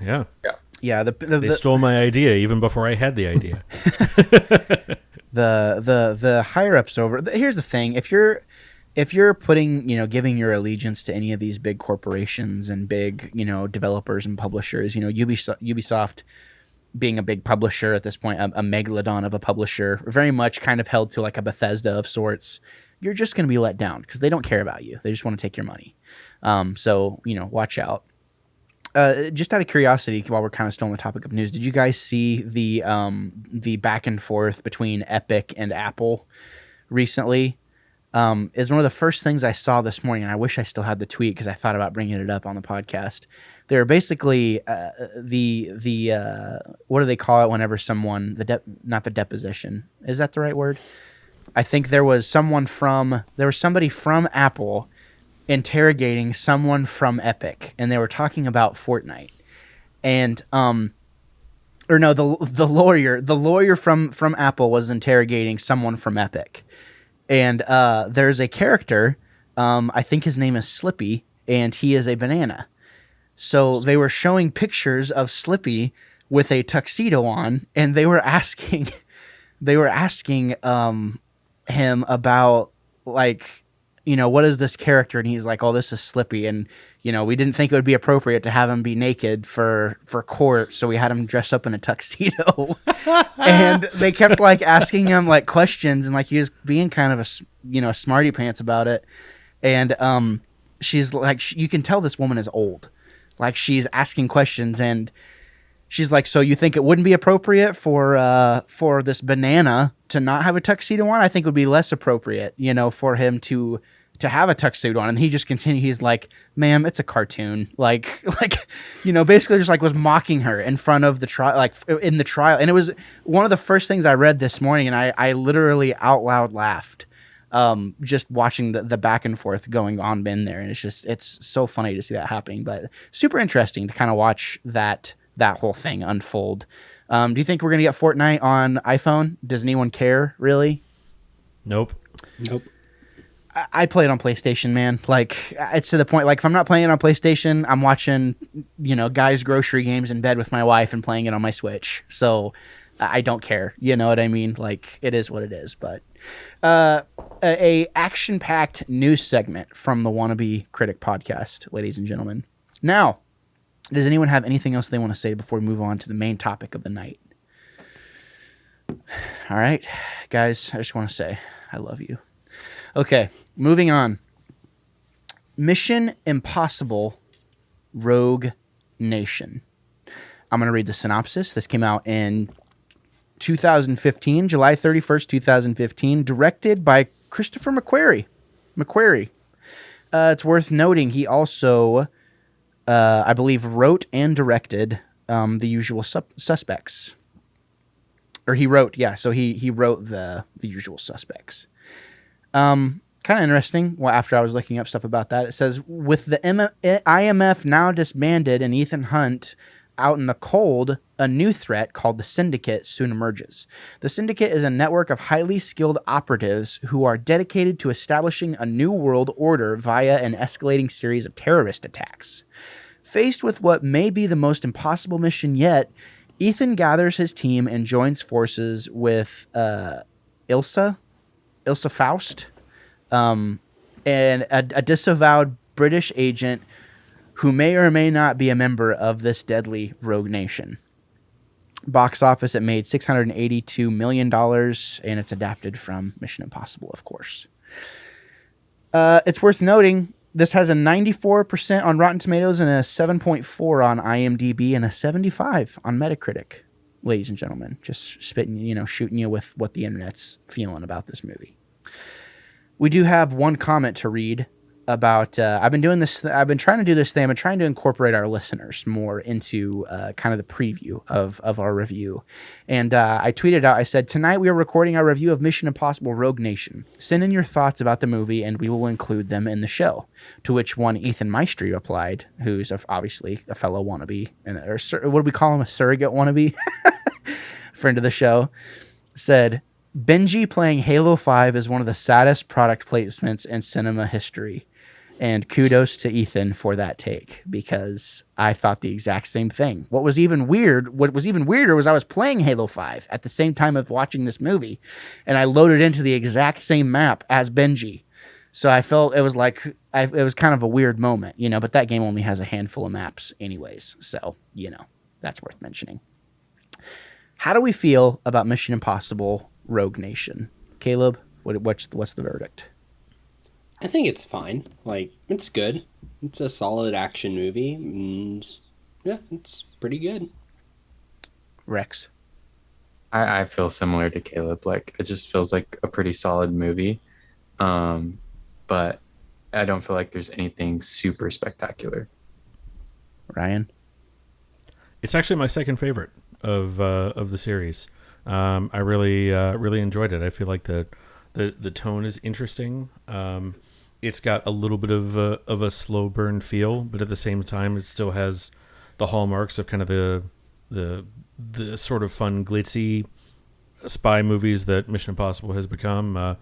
Yeah. Yeah, they stole my idea even before I had the idea. the higher ups over. Here's the thing: if you're putting, giving your allegiance to any of these big corporations and big, developers and publishers, Ubisoft being a big publisher at this point, a megalodon of a publisher, very much kind of held to like a Bethesda of sorts, you're just going to be let down because they don't care about you. They just want to take your money. So, watch out. Just out of curiosity, while we're kind of still on the topic of news, did you guys see the back and forth between Epic and Apple recently? is one of the first things I saw this morning, and I wish I still had the tweet because I thought about bringing it up on the podcast. They're basically what do they call it whenever someone not the deposition, is that the right word? I think there was somebody from Apple interrogating someone from Epic, and they were talking about Fortnite, and or no, the lawyer from Apple was interrogating someone from Epic. And there's a character, I think his name is Slippy, and he is a banana. So they were showing pictures of Slippy with a tuxedo on, and they were asking him about, like, what is this character? And he's like, oh, this is Slippy. And, we didn't think it would be appropriate to have him be naked for court, so we had him dress up in a tuxedo. And they kept, like, asking him, like, questions, and, like, he was being kind of a smarty pants about it. And she's like, you can tell this woman is old. Like, she's asking questions, and she's like, so you think it wouldn't be appropriate for this banana to not have a tuxedo on? I think it would be less appropriate, for him to have a tuxedo on. And he just continued. He's like, ma'am, it's a cartoon. Like, basically just like was mocking her in front of the trial, like in the trial. And it was one of the first things I read this morning. And I literally out loud laughed, just watching the back and forth going on in there. And it's so funny to see that happening, but super interesting to kind of watch that whole thing unfold. Do you think we're going to get Fortnite on iPhone? Does anyone care, really? Nope. I play it on PlayStation, man. Like, it's to the point, like, if I'm not playing it on PlayStation, I'm watching, guys' grocery games in bed with my wife and playing it on my Switch. So I don't care. You know what I mean? Like, it is what it is. But a action-packed news segment from the Wannabe Critic podcast, ladies and gentlemen. Now, does anyone have anything else they want to say before we move on to the main topic of the night? All right, guys, I just want to say I love you. Okay, moving on. Mission Impossible Rogue Nation. I'm going to read the synopsis. This came out in 2015, July 31st, 2015, directed by Christopher McQuarrie. It's worth noting he also, I believe, wrote and directed The Usual Suspects. Or he wrote, yeah, so he wrote the Usual Suspects. Kind of interesting. Well, after I was looking up stuff about that, it says, with the IMF now disbanded and Ethan Hunt out in the cold, a new threat called the Syndicate soon emerges. The Syndicate is a network of highly skilled operatives who are dedicated to establishing a new world order via an escalating series of terrorist attacks. Faced with what may be the most impossible mission yet, Ethan gathers his team and joins forces with Ilsa Faust, and a disavowed British agent who may or may not be a member of this deadly rogue nation. Box office, it made $682 million, and it's adapted from Mission Impossible, of course. It's worth noting, this has a 94% on Rotten Tomatoes and a 7.4 on IMDb and a 75 on Metacritic. Ladies and gentlemen, just spitting, shooting you with what the internet's feeling about this movie. We do have one comment to read about, I've been trying to do this thing. I've been trying to incorporate our listeners more into kind of the preview of our review. And I tweeted out, I said, tonight we are recording our review of Mission Impossible Rogue Nation. Send in your thoughts about the movie and we will include them in the show. To which one Ethan Maestri replied, who's obviously a fellow wannabe, or what do we call him, a surrogate wannabe? Friend of the show, said, Benji playing Halo 5 is one of the saddest product placements in cinema history. And kudos to Ethan for that take, because I thought the exact same thing. What was even weirder was I was playing Halo 5 at the same time of watching this movie, and I loaded into the exact same map as Benji. So I felt it was it was kind of a weird moment, but that game only has a handful of maps anyways. So, that's worth mentioning. How do we feel about Mission Impossible Rogue Nation? Caleb, what's the verdict? I think it's fine. It's good. It's a solid action movie, and yeah, it's pretty good. Rex? I feel similar to Caleb. It just feels like a pretty solid movie. But I don't feel like there's anything super spectacular. Ryan? It's actually my second favorite of the series. I really enjoyed it. I feel like the tone is interesting. It's got a little bit of a slow burn feel, but at the same time, it still has the hallmarks of kind of the sort of fun, glitzy spy movies that Mission Impossible has become.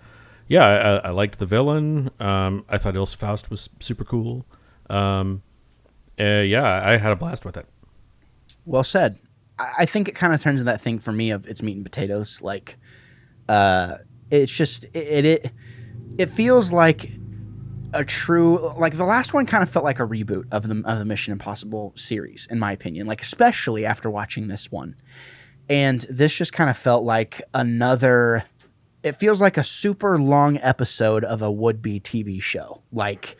Yeah, I liked the villain. I thought Ilse Faust was super cool. Yeah, I had a blast with it. Well said. I think it kind of turns into that thing for me of it's meat and potatoes. Like, it's just it feels like a true, like the last one kind of felt like a reboot of the Mission Impossible series, in my opinion. Like, especially after watching this one, and this just kind of felt like another. It feels like a super long episode of a would-be TV show. Like,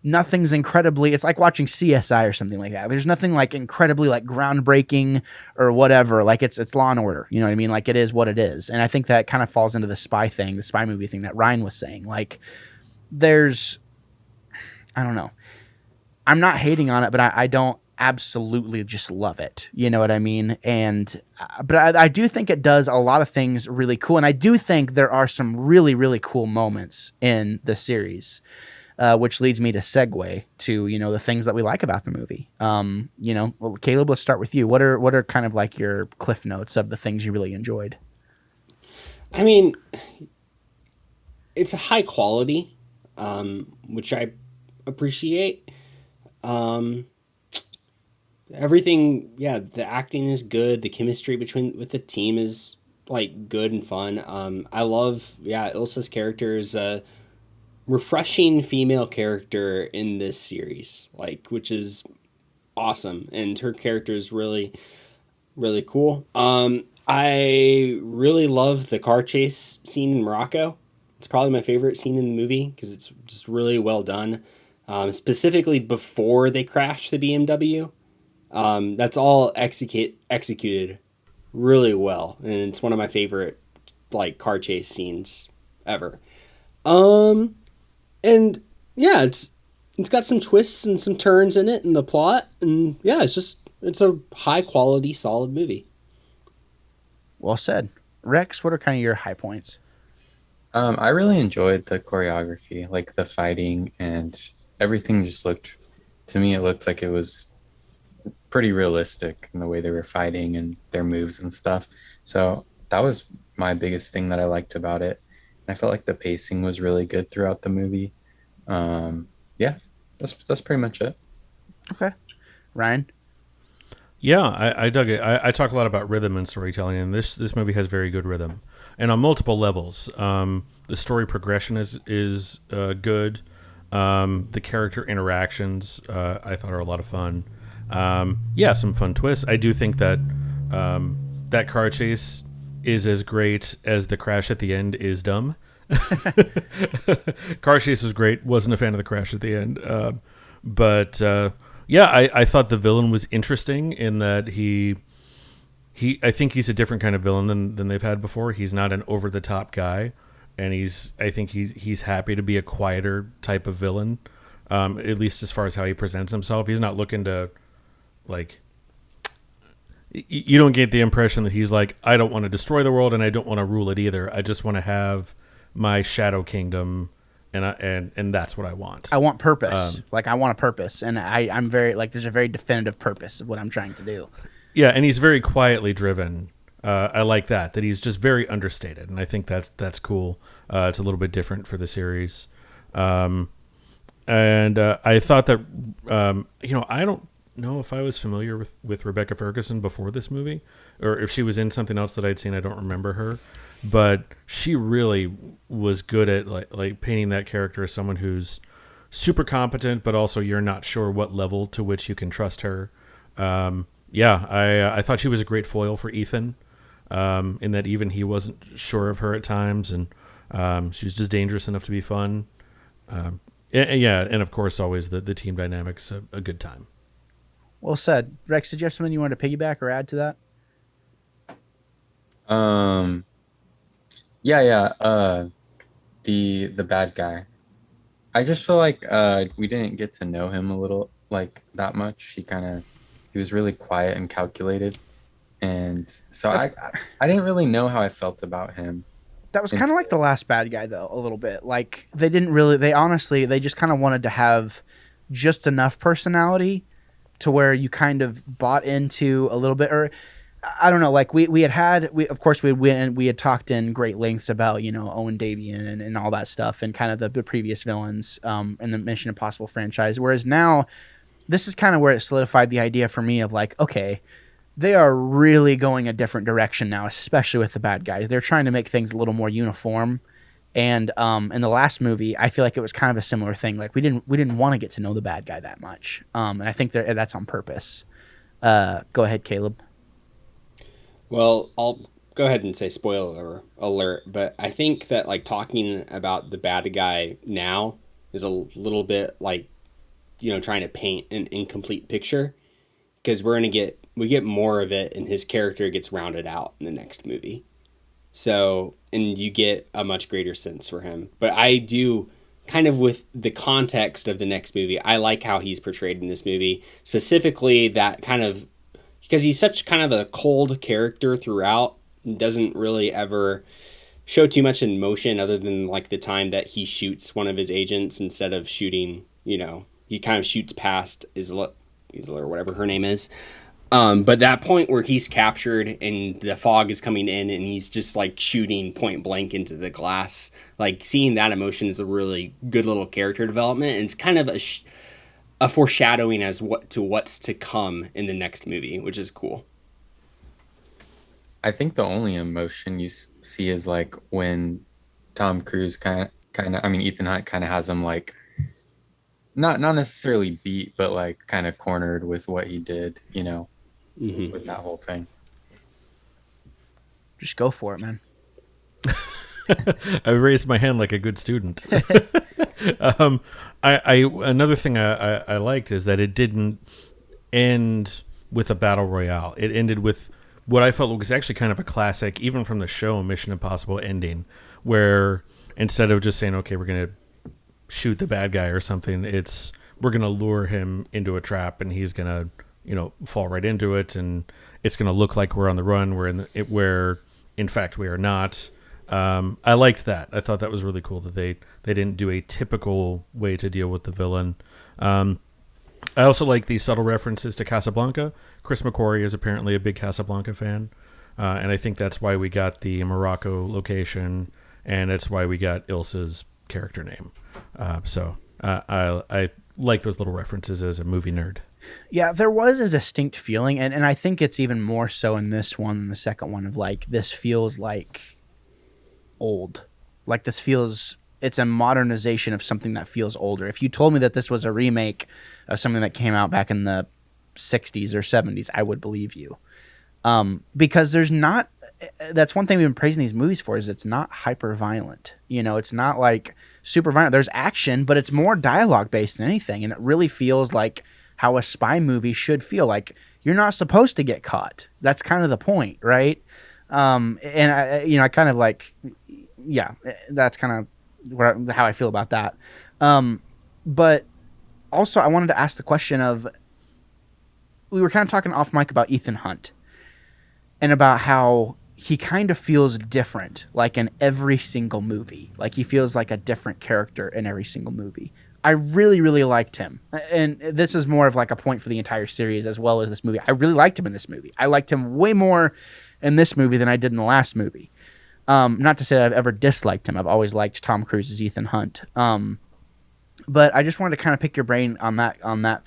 nothing's incredibly, it's like watching CSI or something like that. There's nothing like incredibly like groundbreaking or whatever. Like it's Law and Order, you know what I mean? Like it is what it is. And I think that kind of falls into the spy thing, the spy movie thing that Ryan was saying. Like I don't know. I'm not hating on it, but I don't absolutely just love it. You know what I mean? And, but I do think it does a lot of things really cool. And I do think there are some really, really cool moments in the series. Which leads me to segue to, the things that we like about the movie. Well, Caleb, let's start with you. What are kind of like your cliff notes of the things you really enjoyed? I mean, it's a high quality, which I appreciate. Everything, yeah, the acting is good. The chemistry with the team is like good and fun. I love, Ilsa's character is refreshing female character in this series, like, which is awesome, and her character is really, really cool. I really love the car chase scene in Morocco. It's probably my favorite scene in the movie because it's just really well done. Specifically before they crash the BMW. That's all executed really well, and it's one of my favorite like car chase scenes ever. And yeah, it's got some twists and some turns in it and the plot, and yeah, it's a high quality, solid movie. Well said. Rex, what are kind of your high points? I really enjoyed the choreography, like the fighting, and everything just looked, to me, it looked like it was pretty realistic in the way they were fighting and their moves and stuff. So that was my biggest thing that I liked about it. And I felt like the pacing was really good throughout the movie. Yeah, that's pretty much it. Okay. Ryan? Yeah, I dug it. I talk a lot about rhythm and storytelling, and this movie has very good rhythm, and on multiple levels. The story progression is good. The character interactions I thought are a lot of fun. Yeah, some fun twists. I do think that that car chase is as great as the crash at the end is dumb. Car chase was great. Wasn't a fan of the crash at the end, but yeah, I thought the villain was interesting in that he I think he's a different kind of villain than they've had before. He's not an over the top guy, and I think he's happy to be a quieter type of villain, at least as far as how he presents himself. He's not looking to like. You don't get the impression that he's like, I don't want to destroy the world and I don't want to rule it either. I just want to have my shadow kingdom, and that's what I want. I want purpose. I want a purpose, and I'm very like there's a very definitive purpose of what I'm trying to do. Yeah, and he's very quietly driven. I like that he's just very understated, and I think that's cool. It's a little bit different for the series, and I thought that I don't know if I was familiar with Rebecca Ferguson before this movie, or if she was in something else that I'd seen. I don't remember her. But she really was good at like painting that character as someone who's super competent, but also you're not sure what level to which you can trust her. I thought she was a great foil for Ethan, in that even he wasn't sure of her at times, and she was just dangerous enough to be fun. And of course, always the team dynamics a good time. Well said. Rex, did you have something you wanted to piggyback or add to that? Yeah. The bad guy. I just feel like we didn't get to know him a little like that much. He was really quiet and calculated, and so That's I didn't really know how I felt about him that was kind of like the until last bad guy though, a little bit. Like they didn't really they honestly they just kind of wanted to have just enough personality to where you kind of bought into a little bit, or I don't know, like we of course we had talked in great lengths about, you know, Owen Davian and all that stuff and kind of the previous villains in the Mission Impossible franchise, whereas now this is kind of where it solidified the idea for me of like, okay, they are really going a different direction now, especially with the bad guys. They're trying to make things a little more uniform. And in the last movie, I feel like it was kind of a similar thing. Like we didn't want to get to know the bad guy that much, and I think that's on purpose. Go ahead, Caleb. Well, I'll go ahead and say spoiler alert, but I think that like talking about the bad guy now is a little bit like, you know, trying to paint an incomplete picture, because we get more of it and his character gets rounded out in the next movie. So, and you get a much greater sense for him. But I do kind of with the context of the next movie, I like how he's portrayed in this movie, specifically that kind of because he's such kind of a cold character throughout, doesn't really ever show too much emotion other than like the time that he shoots one of his agents instead of shooting, you know, he kind of shoots past Isla or whatever her name is. But that point where he's captured and the fog is coming in and he's just like shooting point blank into the glass, like seeing that emotion is a really good little character development. And it's kind of a foreshadowing as what's to come in the next movie, which is cool. I think the only emotion you see is like when Tom Cruise I mean Ethan Hunt kind of has him like not necessarily beat, but like kind of cornered with what he did, you know, with that whole thing. Just go for it, man. I raised my hand like a good student. Another thing I liked is that it didn't end with a battle royale. It ended with what I felt was actually kind of a classic, even from the show Mission Impossible ending, where instead of just saying, okay, we're going to shoot the bad guy or something, we're going to lure him into a trap and he's going to, you know, fall right into it, and it's going to look like we're on the run, where in fact we are not. I liked that. I thought that was really cool that they didn't do a typical way to deal with the villain. I also like the subtle references to Casablanca. Chris McQuarrie is apparently a big Casablanca fan, and I think that's why we got the Morocco location, and that's why we got Ilsa's character name. I like those little references as a movie nerd. Yeah, there was a distinct feeling, and I think it's even more so in this one than the second one, of like, this feels like old. Like it's a modernization of something that feels older. If you told me that this was a remake of something that came out back in the 60s or 70s, I would believe you. Because that's one thing we've been praising these movies for, is it's not hyper violent. You know, it's not like super violent. There's action, but it's more dialogue based than anything. And it really feels like how a spy movie should feel. Like, you're not supposed to get caught. That's kind of the point, right? And I kind of like, yeah, that's kind of how I feel about that. But also I wanted to ask the question of, we were kind of talking off mic about Ethan Hunt and about how he kind of feels different, like in every single movie. Like he feels like a different character in every single movie. I really, really liked him. And this is more of like a point for the entire series as well as this movie. I really liked him in this movie. I liked him way more in this movie than I did in the last movie. Not to say that I've ever disliked him. I've always liked Tom Cruise's Ethan Hunt. But I just wanted to kind of pick your brain on that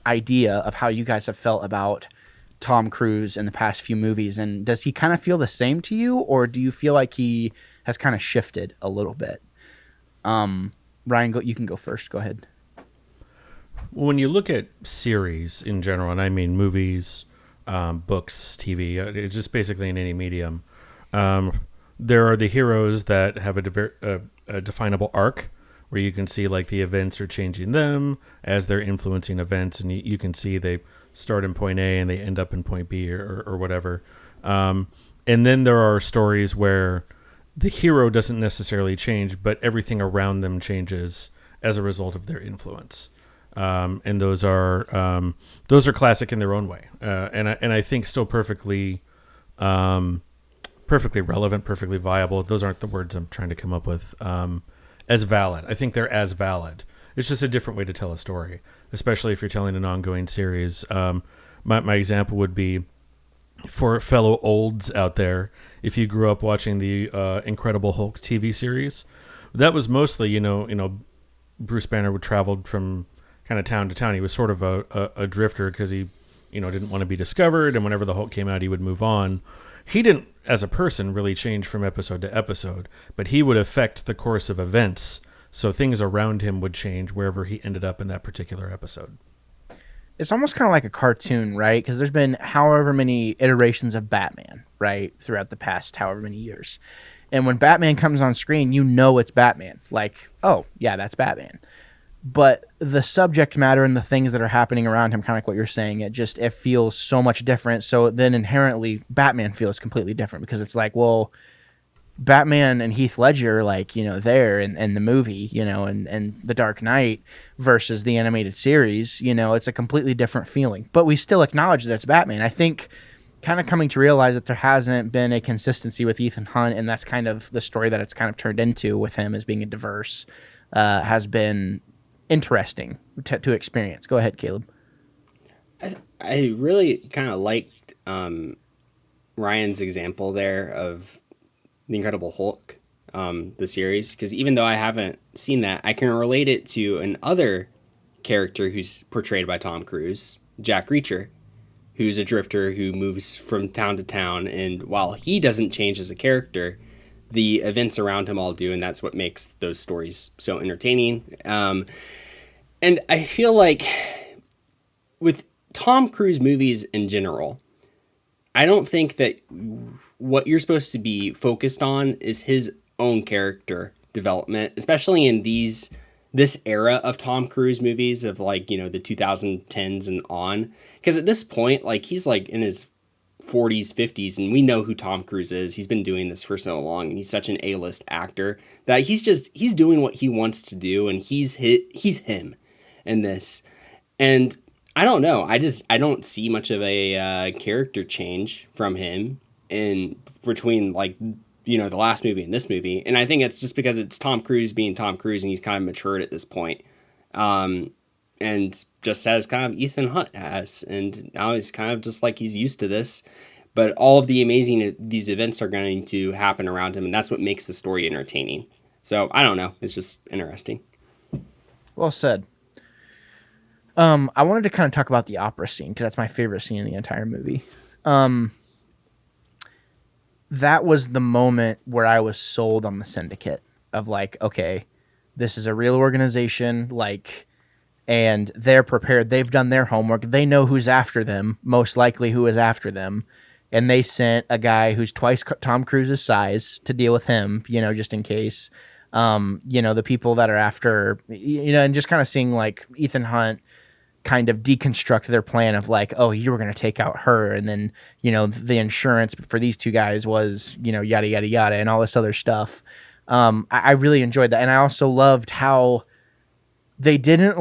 idea of how you guys have felt about Tom Cruise in the past few movies. And does he kind of feel the same to you, or do you feel like he has kind of shifted a little bit? Ryan, you can go first. Go ahead. When you look at series in general, and I mean movies, books, TV, it's just basically in any medium, there are the heroes that have a definable arc where you can see like the events are changing them as they're influencing events, and you can see they start in point A and they end up in point B or whatever. And then there are stories where the hero doesn't necessarily change, but everything around them changes as a result of their influence. And those are classic in their own way, and I think still perfectly relevant, perfectly viable. Those aren't the words I'm trying to come up with. As valid, I think they're as valid. It's just a different way to tell a story, especially if you're telling an ongoing series. My example would be, for fellow olds out there, if you grew up watching the Incredible Hulk TV series, that was mostly, Bruce Banner would travel from kind of town to town. He was sort of a drifter because he, didn't want to be discovered. And whenever the Hulk came out, he would move on. He didn't, as a person, really change from episode to episode, but he would affect the course of events. So things around him would change wherever he ended up in that particular episode. It's almost kind of like a cartoon, right? Because there's been however many iterations of Batman, right, throughout the past however many years. And when Batman comes on screen, it's Batman. Like, oh, yeah, that's Batman. But the subject matter and the things that are happening around him, kind of like what you're saying, it feels so much different. So then inherently, Batman feels completely different because it's like, well, Batman and Heath Ledger, there in the movie, and The Dark Knight versus the animated series, it's a completely different feeling. But we still acknowledge that it's Batman. I think kind of coming to realize that there hasn't been a consistency with Ethan Hunt, and that's kind of the story that it's kind of turned into with him as being a diverse, has been interesting to experience. Go ahead, Caleb. I really kind of liked Ryan's example there of The Incredible Hulk, the series, because even though I haven't seen that, I can relate it to another character who's portrayed by Tom Cruise, Jack Reacher, who's a drifter who moves from town to town, and while he doesn't change as a character, the events around him all do, and that's what makes those stories so entertaining. And I feel like with Tom Cruise movies in general, I don't think that what you're supposed to be focused on is his own character development, especially in this era of Tom Cruise movies of the 2010s and on. Because at this point, he's in his 40s, 50s, and we know who Tom Cruise is. He's been doing this for so long, and he's such an A-list actor that he's doing what he wants to do, and he's him in this. And I don't know. I don't see much of a character change from him in between the last movie and this movie. And I think it's just because it's Tom Cruise being Tom Cruise, and he's kind of matured at this point. And just as kind of Ethan Hunt has, and now he's kind of just he's used to this, but all of these events are going to happen around him, and that's what makes the story entertaining. So I don't know. It's just interesting. Well said. I wanted to kind of talk about the opera scene because that's my favorite scene in the entire movie. That was the moment where I was sold on the Syndicate of okay, this is a real organization, and they're prepared. They've done their homework. They know who's after them, most likely who is after them. And they sent a guy who's twice Tom Cruise's size to deal with him, just in case. The people that are after, and just kind of seeing Ethan Hunt kind of deconstruct their plan of oh, you were going to take out her, and then the insurance for these two guys was yada yada yada and all this other stuff. I really enjoyed that, and I also loved how they didn't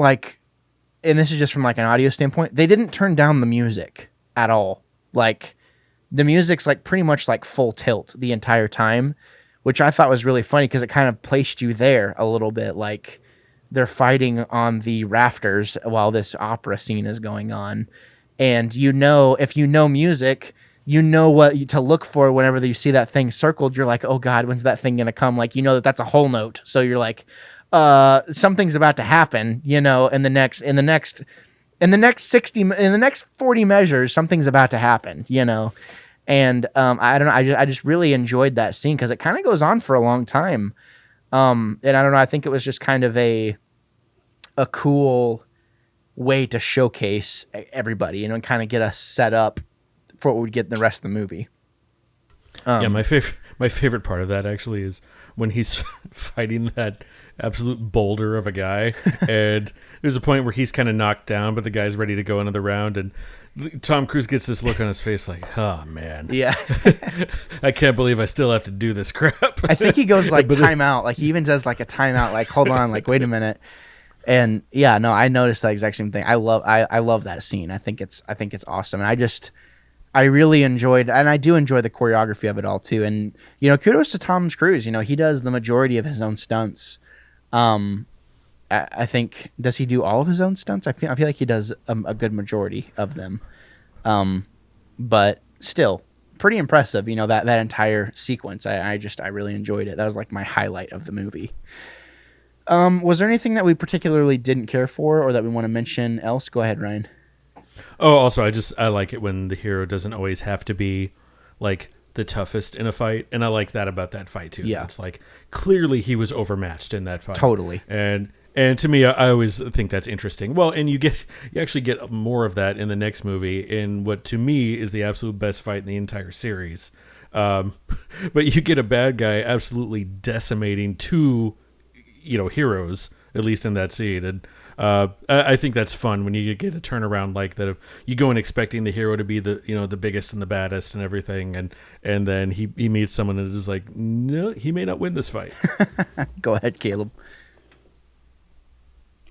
and this is just from an audio standpoint, they didn't turn down the music at all. The music's pretty much full tilt the entire time, which I thought was really funny because it kind of placed you there a little bit, they're fighting on the rafters while this opera scene is going on. And if you know music, you know what to look for whenever you see that thing circled. You're like, oh God, when's that thing going to come? That's a whole note. So you're something's about to happen, in the next 40 measures, something's about to happen, And I don't know, I just really enjoyed that scene because it kind of goes on for a long time. And I don't know, I think it was just kind of a cool way to showcase everybody, and kind of get us set up for what we'd get in the rest of the movie. My favorite part of that actually is when he's fighting that absolute boulder of a guy, and there's a point where he's kind of knocked down, but the guy's ready to go another round, and Tom Cruise gets this look on his face like, oh man, Yeah. I can't believe I still have to do this crap. I think he goes like timeout. Like he even does like a timeout. Like hold on. Like wait a minute. And yeah, no, I noticed that exact same thing. I love that scene. I think it's awesome. And I really enjoyed, and I do enjoy the choreography of it all too. And kudos to Tom Cruise. He does the majority of his own stunts. I think, does he do all of his own stunts? I feel like he does a good majority of them. But still, pretty impressive. That entire sequence. I really enjoyed it. That was like my highlight of the movie. Was there anything that we particularly didn't care for, or that we want to mention else? Go ahead, Ryan. Oh, also, I like it when the hero doesn't always have to be like the toughest in a fight, and I like that about that fight too. Yeah, it's like clearly he was overmatched in that fight. Totally. And to me, I always think that's interesting. Well, and you actually get more of that in the next movie, in what to me is the absolute best fight in the entire series. But you get a bad guy absolutely decimating two, heroes, at least in that scene. And I think that's fun when you get a turnaround like that. You go in expecting the hero to be the biggest and the baddest and everything, and then he meets someone and is like, no, he may not win this fight. Go ahead, Caleb.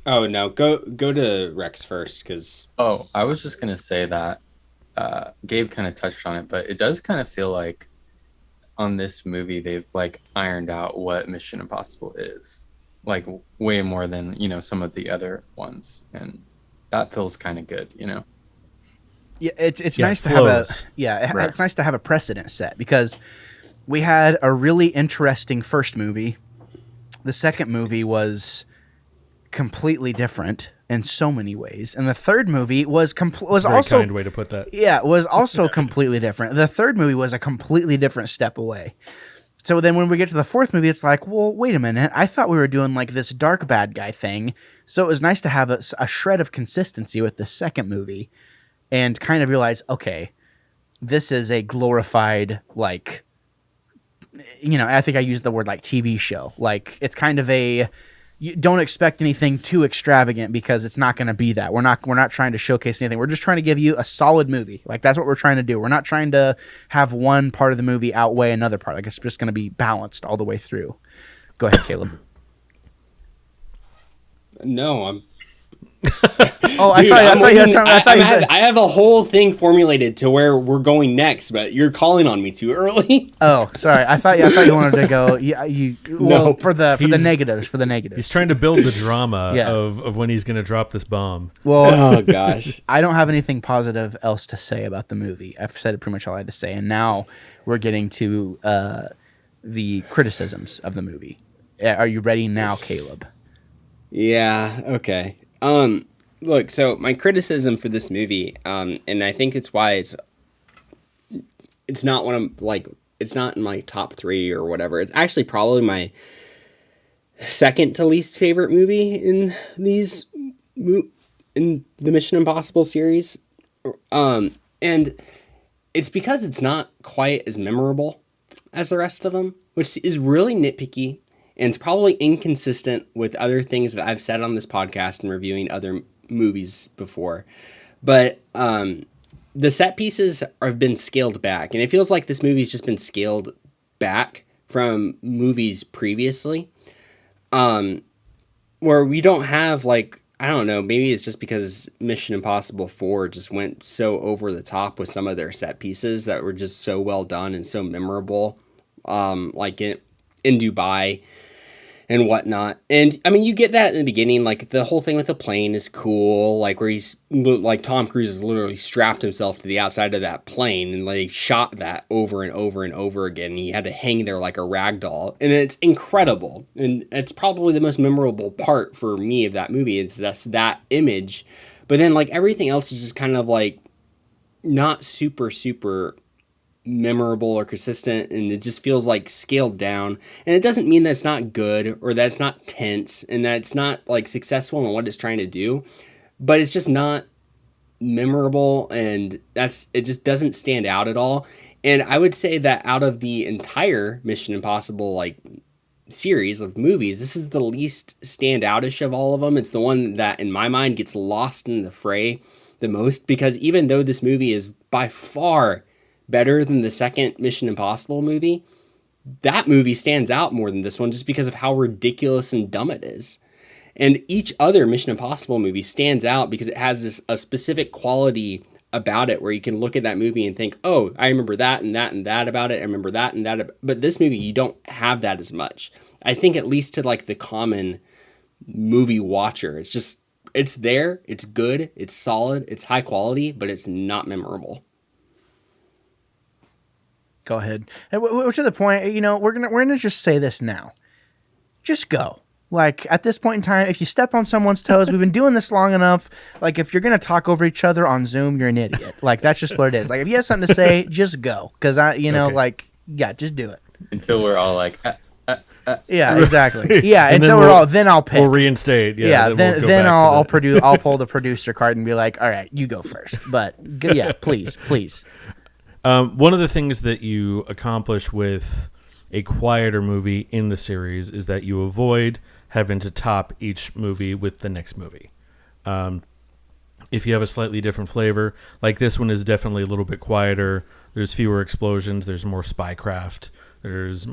Oh no, go to Rex first, because. Oh, I was just gonna say that Gabe kind of touched on it, but it does kind of feel like on this movie they've like ironed out what Mission Impossible is, like way more than some of the other ones, and that feels kind of good. Yeah, it's nice to have it's nice to have a precedent set, because we had a really interesting first movie. The second movie was completely different in so many ways, and the third movie was also kind way to put that. Yeah, was also completely different. The third movie was a completely different step away. So then when we get to the fourth movie, it's like, well, wait a minute. I thought we were doing like this dark bad guy thing. So it was nice to have a shred of consistency with the second movie, and kind of realize, okay, this is a glorified, like, I think I used the word like TV show. Like, it's kind of you don't expect anything too extravagant, because it's not going to be that. We're not trying to showcase anything. We're just trying to give you a solid movie. Like, that's what we're trying to do. We're not trying to have one part of the movie outweigh another part. Like, it's just going to be balanced all the way through. Go ahead, Caleb. No, I'm. Oh, Dude, I thought you had something. I have a whole thing formulated to where we're going next, but you're calling on me too early. Oh, sorry. I thought you wanted to go. Yeah, No, for the negatives. For the negatives. He's trying to build the drama of when he's going to drop this bomb. Well, oh gosh, I don't have anything positive else to say about the movie. I've said pretty much all I had to say, and now we're getting to the criticisms of the movie. Are you ready now, Caleb? Yeah. Okay. Look, so my criticism for this movie, and I think it's why it's not it's not in my top 3 or whatever. It's actually probably my second to least favorite movie in in the Mission Impossible series. And it's because it's not quite as memorable as the rest of them, which is really nitpicky. And it's probably inconsistent with other things that I've said on this podcast and reviewing other movies before. But the set pieces have been scaled back. And it feels like this movie's just been scaled back from movies previously. Where we don't have, like, I don't know, maybe it's just because Mission Impossible 4 just went so over the top with some of their set pieces that were just so well done and so memorable. Like in Dubai and whatnot. And I mean, you get that in the beginning, like the whole thing with the plane is cool, like where he's like Tom Cruise has literally strapped himself to the outside of that plane and like shot that over and over and over again. And he had to hang there like a rag doll, and it's incredible. And it's probably the most memorable part for me of that movie. It's that image. But then like everything else is just kind of like not super memorable or consistent, and it just feels like scaled down. And it doesn't mean that it's not good or that it's not tense and that it's not like successful in what it's trying to do, but it's just not memorable, and it just doesn't stand out at all. And I would say that out of the entire Mission Impossible like series of movies, this is the least standoutish of all of them. It's the one that in my mind gets lost in the fray the most, because even though this movie is by far better than the second Mission Impossible movie, that movie stands out more than this one just because of how ridiculous and dumb it is. And each other Mission Impossible movie stands out because it has a specific quality about it where you can look at that movie and think, oh, I remember that and that and that about it. I remember that and that. But this movie, you don't have that as much. I think at least to like the common movie watcher, it's there, it's good, it's solid, it's high quality, but it's not memorable. Go ahead. And to the point, we're gonna just say this now. Just go. Like, at this point in time, if you step on someone's toes, we've been doing this long enough. Like, if you're going to talk over each other on Zoom, you're an idiot. Like, that's just what it is. Like, if you have something to say, just go. Because, just do it. Until we're all like, Yeah, exactly. Yeah, until then I'll pick. We'll reinstate. Then I'll pull the producer card and be like, all right, you go first. But, yeah, please. One of the things that you accomplish with a quieter movie in the series is that you avoid having to top each movie with the next movie. If you have a slightly different flavor, like this one is definitely a little bit quieter. There's fewer explosions. There's more spycraft. There's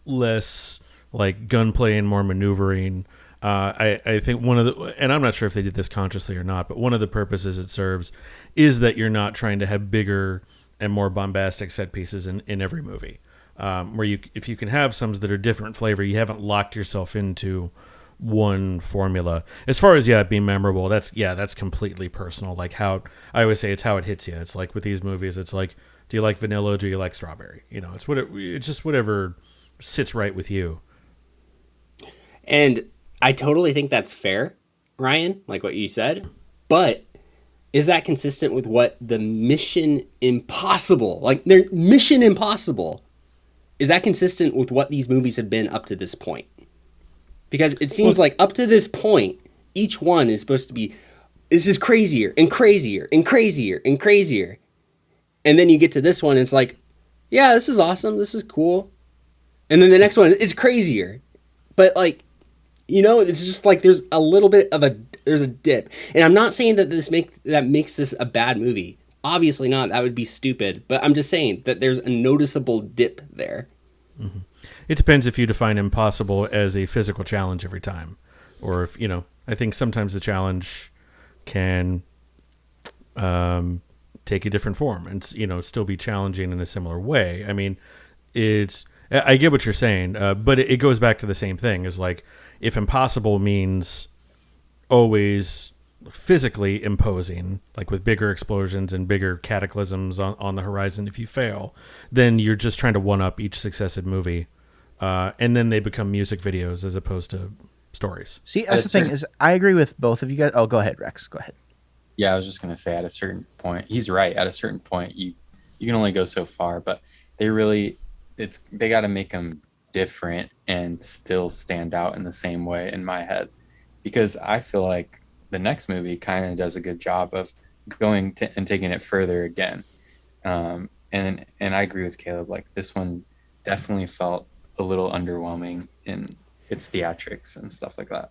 less like gunplay and more maneuvering. I think and I'm not sure if they did this consciously or not, but one of the purposes it serves is that you're not trying to have bigger and more bombastic set pieces in every movie. If you can have some that are different flavor, you haven't locked yourself into one formula. As far as being memorable, that's completely personal. Like how I always say, it's how it hits you. It's like with these movies, it's like, do you like vanilla? Do you like strawberry? It's just whatever sits right with you. And I totally think that's fair, Ryan, like what you said. But is that consistent with what the Mission Impossible, Mission Impossible, is that consistent with what these movies have been up to this point? Because it seems like up to this point, each one is supposed to be, this is crazier and crazier and crazier and crazier. And then you get to this one, and it's like, yeah, this is awesome. This is cool. And then the next one is crazier. But it's just like there's a little bit of there's a dip. And I'm not saying that that makes this a bad movie. Obviously not. That would be stupid. But I'm just saying that there's a noticeable dip there. Mm-hmm. It depends if you define impossible as a physical challenge every time. Or if, I think sometimes the challenge can take a different form and, still be challenging in a similar way. I mean, I get what you're saying, but it goes back to the same thing. Is like, if impossible means always physically imposing, like with bigger explosions and bigger cataclysms on the horizon, if you fail, then you're just trying to one up each successive movie, and then they become music videos as opposed to stories. See, that's the thing is, I agree with both of you guys. Oh, go ahead, Rex. Go ahead. Yeah, I was just gonna say, at a certain point, he's right. At a certain point, you can only go so far, but they got to make them different and still stand out in the same way in my head, because I feel like the next movie kind of does a good job of going to and taking it further again. And I agree with Caleb. Like, this one definitely felt a little underwhelming in its theatrics and stuff like that.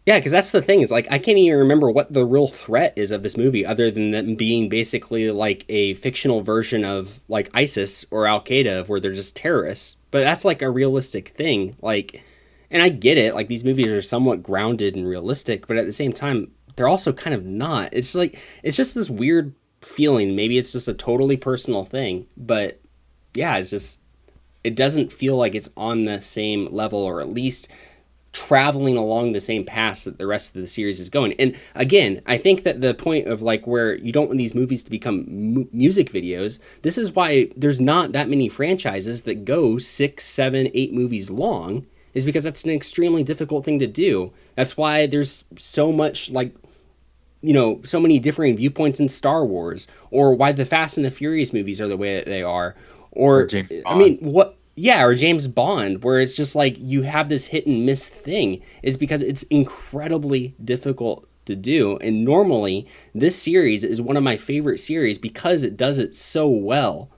Yeah, because that's the thing is, like, I can't even remember what the real threat is of this movie other than them being basically like a fictional version of like ISIS or Al Qaeda, where they're just terrorists. But that's like a realistic thing. Like, and I get it. Like, these movies are somewhat grounded and realistic, but at the same time, they're also kind of not. It's like, it's just this weird feeling. Maybe it's just a totally personal thing, but yeah, it doesn't feel like it's on the same level, or at least traveling along the same path that the rest of the series is going. And again, I think that the point of like where you don't want these movies to become music videos, this is why there's not that many franchises that go 6, 7, 8 movies long, is because that's an extremely difficult thing to do. That's why there's so much so many differing viewpoints in Star Wars, or why the Fast and the Furious movies are the way that they are, or James Bond. I mean, or James Bond, where it's just like you have this hit and miss thing, is because it's incredibly difficult to do. And normally this series is one of my favorite series because it does it so well.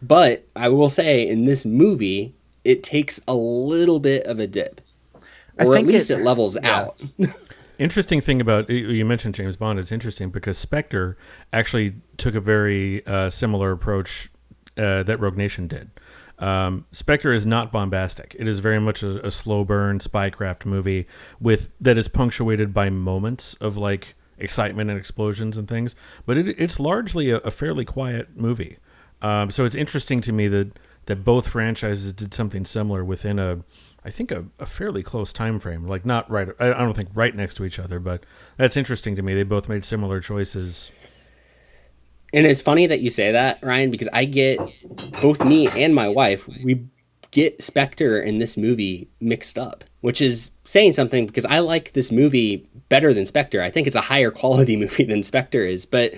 But I will say, in this movie, it takes a little bit of a dip, or at least it levels out. Interesting thing about, you mentioned James Bond. It's interesting because Spectre actually took a very similar approach that Rogue Nation did. Spectre is not bombastic. It is very much a slow burn spycraft movie that is punctuated by moments of like excitement and explosions and things. But it's largely a fairly quiet movie. So it's interesting to me that both franchises did something similar within I think a fairly close time frame. Like not right, I don't think right next to each other, but that's interesting to me. They both made similar choices. And it's funny that you say that, Ryan, because I get, both me and my wife, we get Spectre and this movie mixed up, which is saying something because I like this movie better than Spectre. I think it's a higher quality movie than Spectre is. But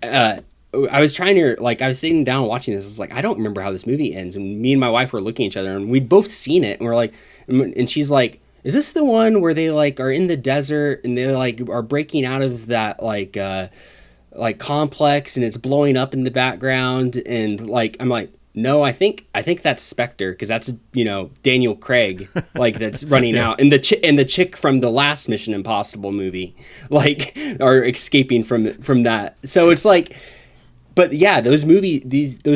I was trying to, I was sitting down watching this. I was like, I don't remember how this movie ends. And me and my wife were looking at each other and we'd both seen it. And we're like, and she's like, is this the one where they are in the desert and they are breaking out of that complex and it's blowing up in the background? And I'm like, no, I think that's Spectre because that's Daniel Craig that's running out, and the chick from the last Mission Impossible movie are escaping from that. So it's but yeah, those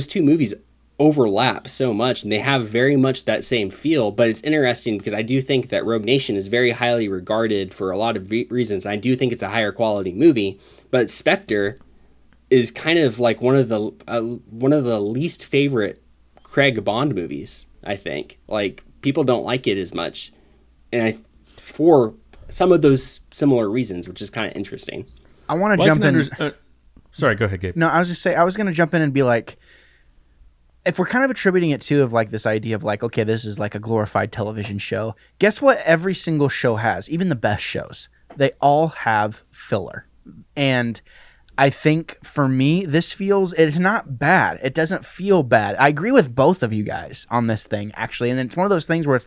two movies overlap so much and they have very much that same feel. But it's interesting because I do think that Rogue Nation is very highly regarded for a lot of reasons. I do think it's a higher quality movie, but Spectre is kind of one of the least favorite Craig Bond movies. I think people don't like it as much, and for some of those similar reasons, which is kind of interesting. I want to jump in. Sorry, go ahead, Gabe. No, I was just saying I was going to jump in and be like, if we're kind of attributing it to this idea of okay, this is a glorified television show. Guess what? Every single show has, even the best shows, they all have filler. And I think for me, it's not bad. It doesn't feel bad. I agree with both of you guys on this thing, actually. And it's one of those things where it's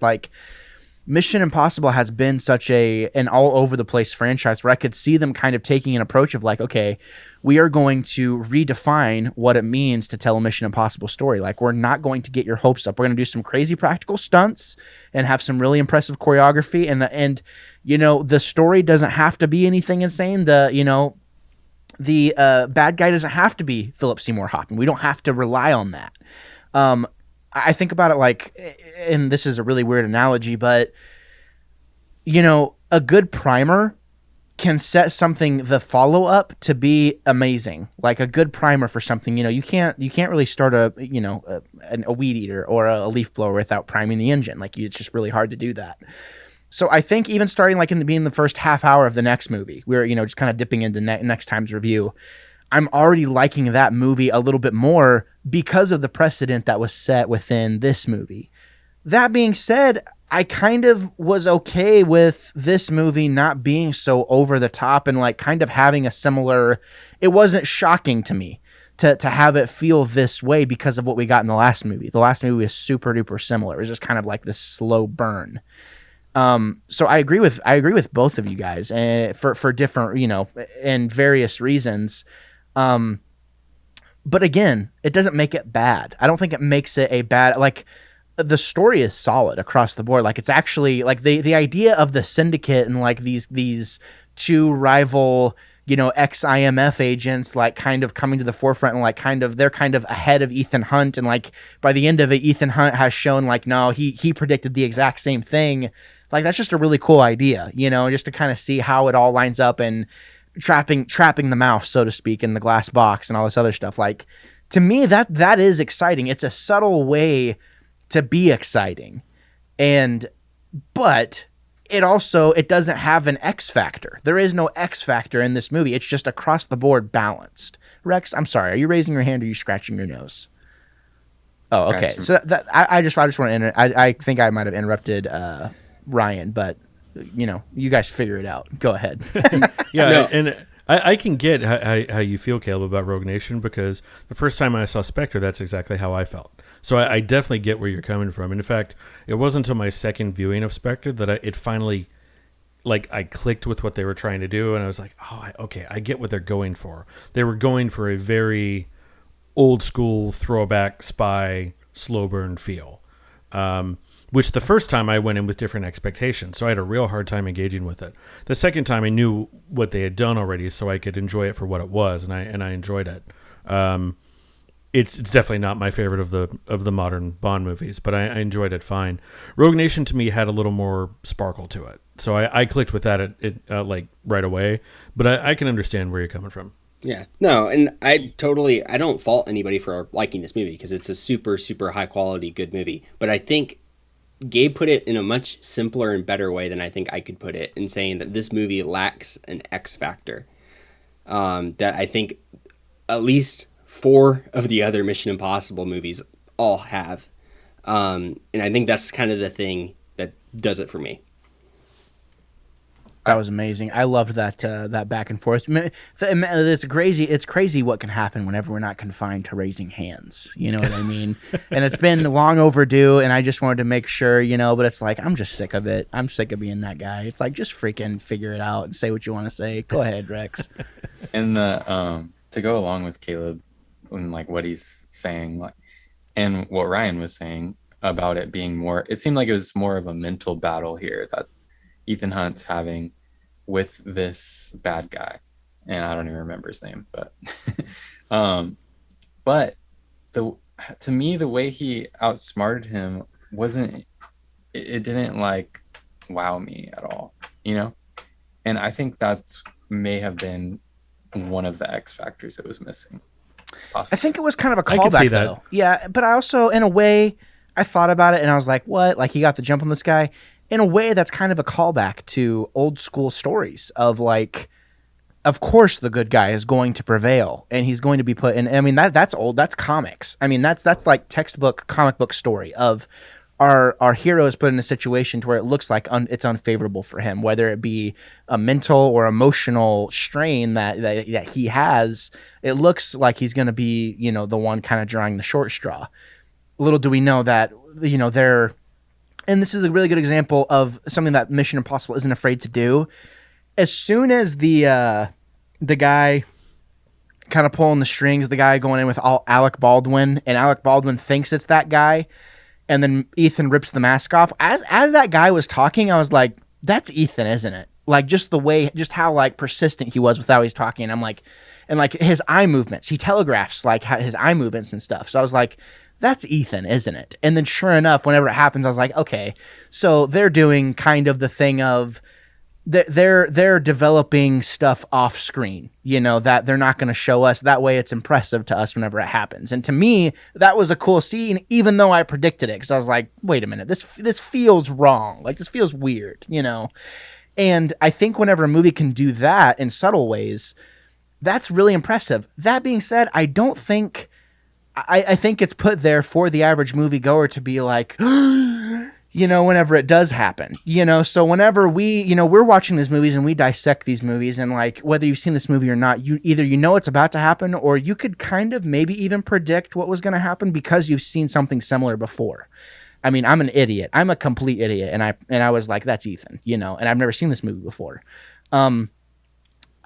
Mission Impossible has been such an all over the place franchise where I could see them kind of taking an approach of okay, we are going to redefine what it means to tell a Mission Impossible story. We're not going to get your hopes up. We're going to do some crazy practical stunts and have some really impressive choreography. And the story doesn't have to be anything insane. The bad guy doesn't have to be Philip Seymour Hoffman. We don't have to rely on that. I think about it and this is a really weird analogy, but a good primer can set the follow-up to be amazing. A good primer for something, you can't really start a weed eater or a leaf blower without priming the engine. It's just really hard to do that. So I think even starting in the first half hour of the next movie, we're just kind of dipping into next time's review, I'm already liking that movie a little bit more because of the precedent that was set within this movie. That being said, I kind of was okay with this movie not being so over the top and kind of having a similar, it wasn't shocking to me to have it feel this way because of what we got in the last movie. The last movie is super duper similar. It was just kind of this slow burn. So I agree with both of you guys for different, and various reasons. But again, it doesn't make it bad. I don't think it makes it a bad, the story is solid across the board. It's actually the idea of the syndicate and these two rival, ex-IMF agents, kind of coming to the forefront and they're kind of ahead of Ethan Hunt. And by the end of it, Ethan Hunt has shown no, he predicted the exact same thing. That's just a really cool idea, just to kind of see how it all lines up and trapping the mouse, so to speak, in the glass box and all this other stuff. To me, that is exciting. It's a subtle way to be exciting. But it doesn't have an X factor. There is no X factor in this movie. It's just across the board balanced. Rex, I'm sorry. Are you raising your hand or are you scratching your nose? Oh, okay. Gotcha. So I just want to I think I might have interrupted Ryan, but you guys figure it out. Go ahead. Yeah, no. And I can get how you feel, Caleb, about Rogue Nation, because the first time I saw Spectre, that's exactly how I felt. So I definitely get where you're coming from. And in fact, it wasn't until my second viewing of Spectre that it finally, I clicked with what they were trying to do, and I was like, oh, okay, I get what they're going for. They were going for a very old school throwback spy slow burn feel. Which the first time I went in with different expectations, so I had a real hard time engaging with it. The second time I knew what they had done already, so I could enjoy it for what it was, and I enjoyed it. It's definitely not my favorite of the modern Bond movies, but I enjoyed it fine. Rogue Nation to me had a little more sparkle to it, so I clicked with that like right away. But I can understand where you're coming from. Yeah, no, and I don't fault anybody for liking this movie because it's a super, super high quality, good movie. But I think Gabe put it in a much simpler and better way than I think I could put it, in saying that this movie lacks an X factor. That I think at least 4 of the other Mission Impossible movies all have. And I think that's kind of the thing that does it for me. That was amazing. I loved that back and forth. It's crazy. It's crazy what can happen whenever we're not confined to raising hands. You know what I mean? And it's been long overdue, and I just wanted to make sure, but it's like, I'm just sick of it. I'm sick of being that guy. It's like, just freaking figure it out and say what you want to say. Go ahead, Rex. And to go along with Caleb and like what he's saying, like, and what Ryan was saying about it being more, it seemed like it was more of a mental battle here that Ethan Hunt's having with this bad guy, and I don't even remember his name, but but to me the way he outsmarted him wasn't, it didn't like wow me at all, and I think that may have been one of the X factors that was missing. Possibly. I think it was kind of a callback though. Yeah, but I also, in a way, I thought about it and I was like, what? Like, he got the jump on this guy? In a way, that's kind of a callback to old school stories of like, of course the good guy is going to prevail and he's going to be put in. I mean, that's old. That's comics. I mean, that's like textbook comic book story of our hero is put in a situation to where it looks like it's unfavorable for him, whether it be a mental or emotional strain that he has. It looks like he's going to be, the one kind of drawing the short straw. Little do we know that, they're, and this is a really good example of something that Mission Impossible isn't afraid to do. As soon as the guy kind of pulling the strings, the guy going in with Alec Baldwin, and Alec Baldwin thinks it's that guy, and then Ethan rips the mask off. As that guy was talking, I was like, that's Ethan, isn't it? Like, just the way, just how like persistent he was with how he's talking. And I'm like, and like his eye movements, he telegraphs like his eye movements and stuff. So I was like, that's Ethan, isn't it? And then sure enough, whenever it happens, I was like, okay, so they're doing kind of the thing of they're developing stuff off screen, that they're not going to show us. That way it's impressive to us whenever it happens. And to me, that was a cool scene, even though I predicted it, because I was like, wait a minute, this feels wrong. Like, this feels weird, And I think whenever a movie can do that in subtle ways, that's really impressive. That being said, I don't think... I think it's put there for the average moviegoer to be like, whenever it does happen, so whenever we're watching these movies and we dissect these movies, and like, whether you've seen this movie or not, either it's about to happen, or you could kind of maybe even predict what was going to happen because you've seen something similar before. I mean, I'm an idiot. I'm a complete idiot. And I was like, that's Ethan, and I've never seen this movie before.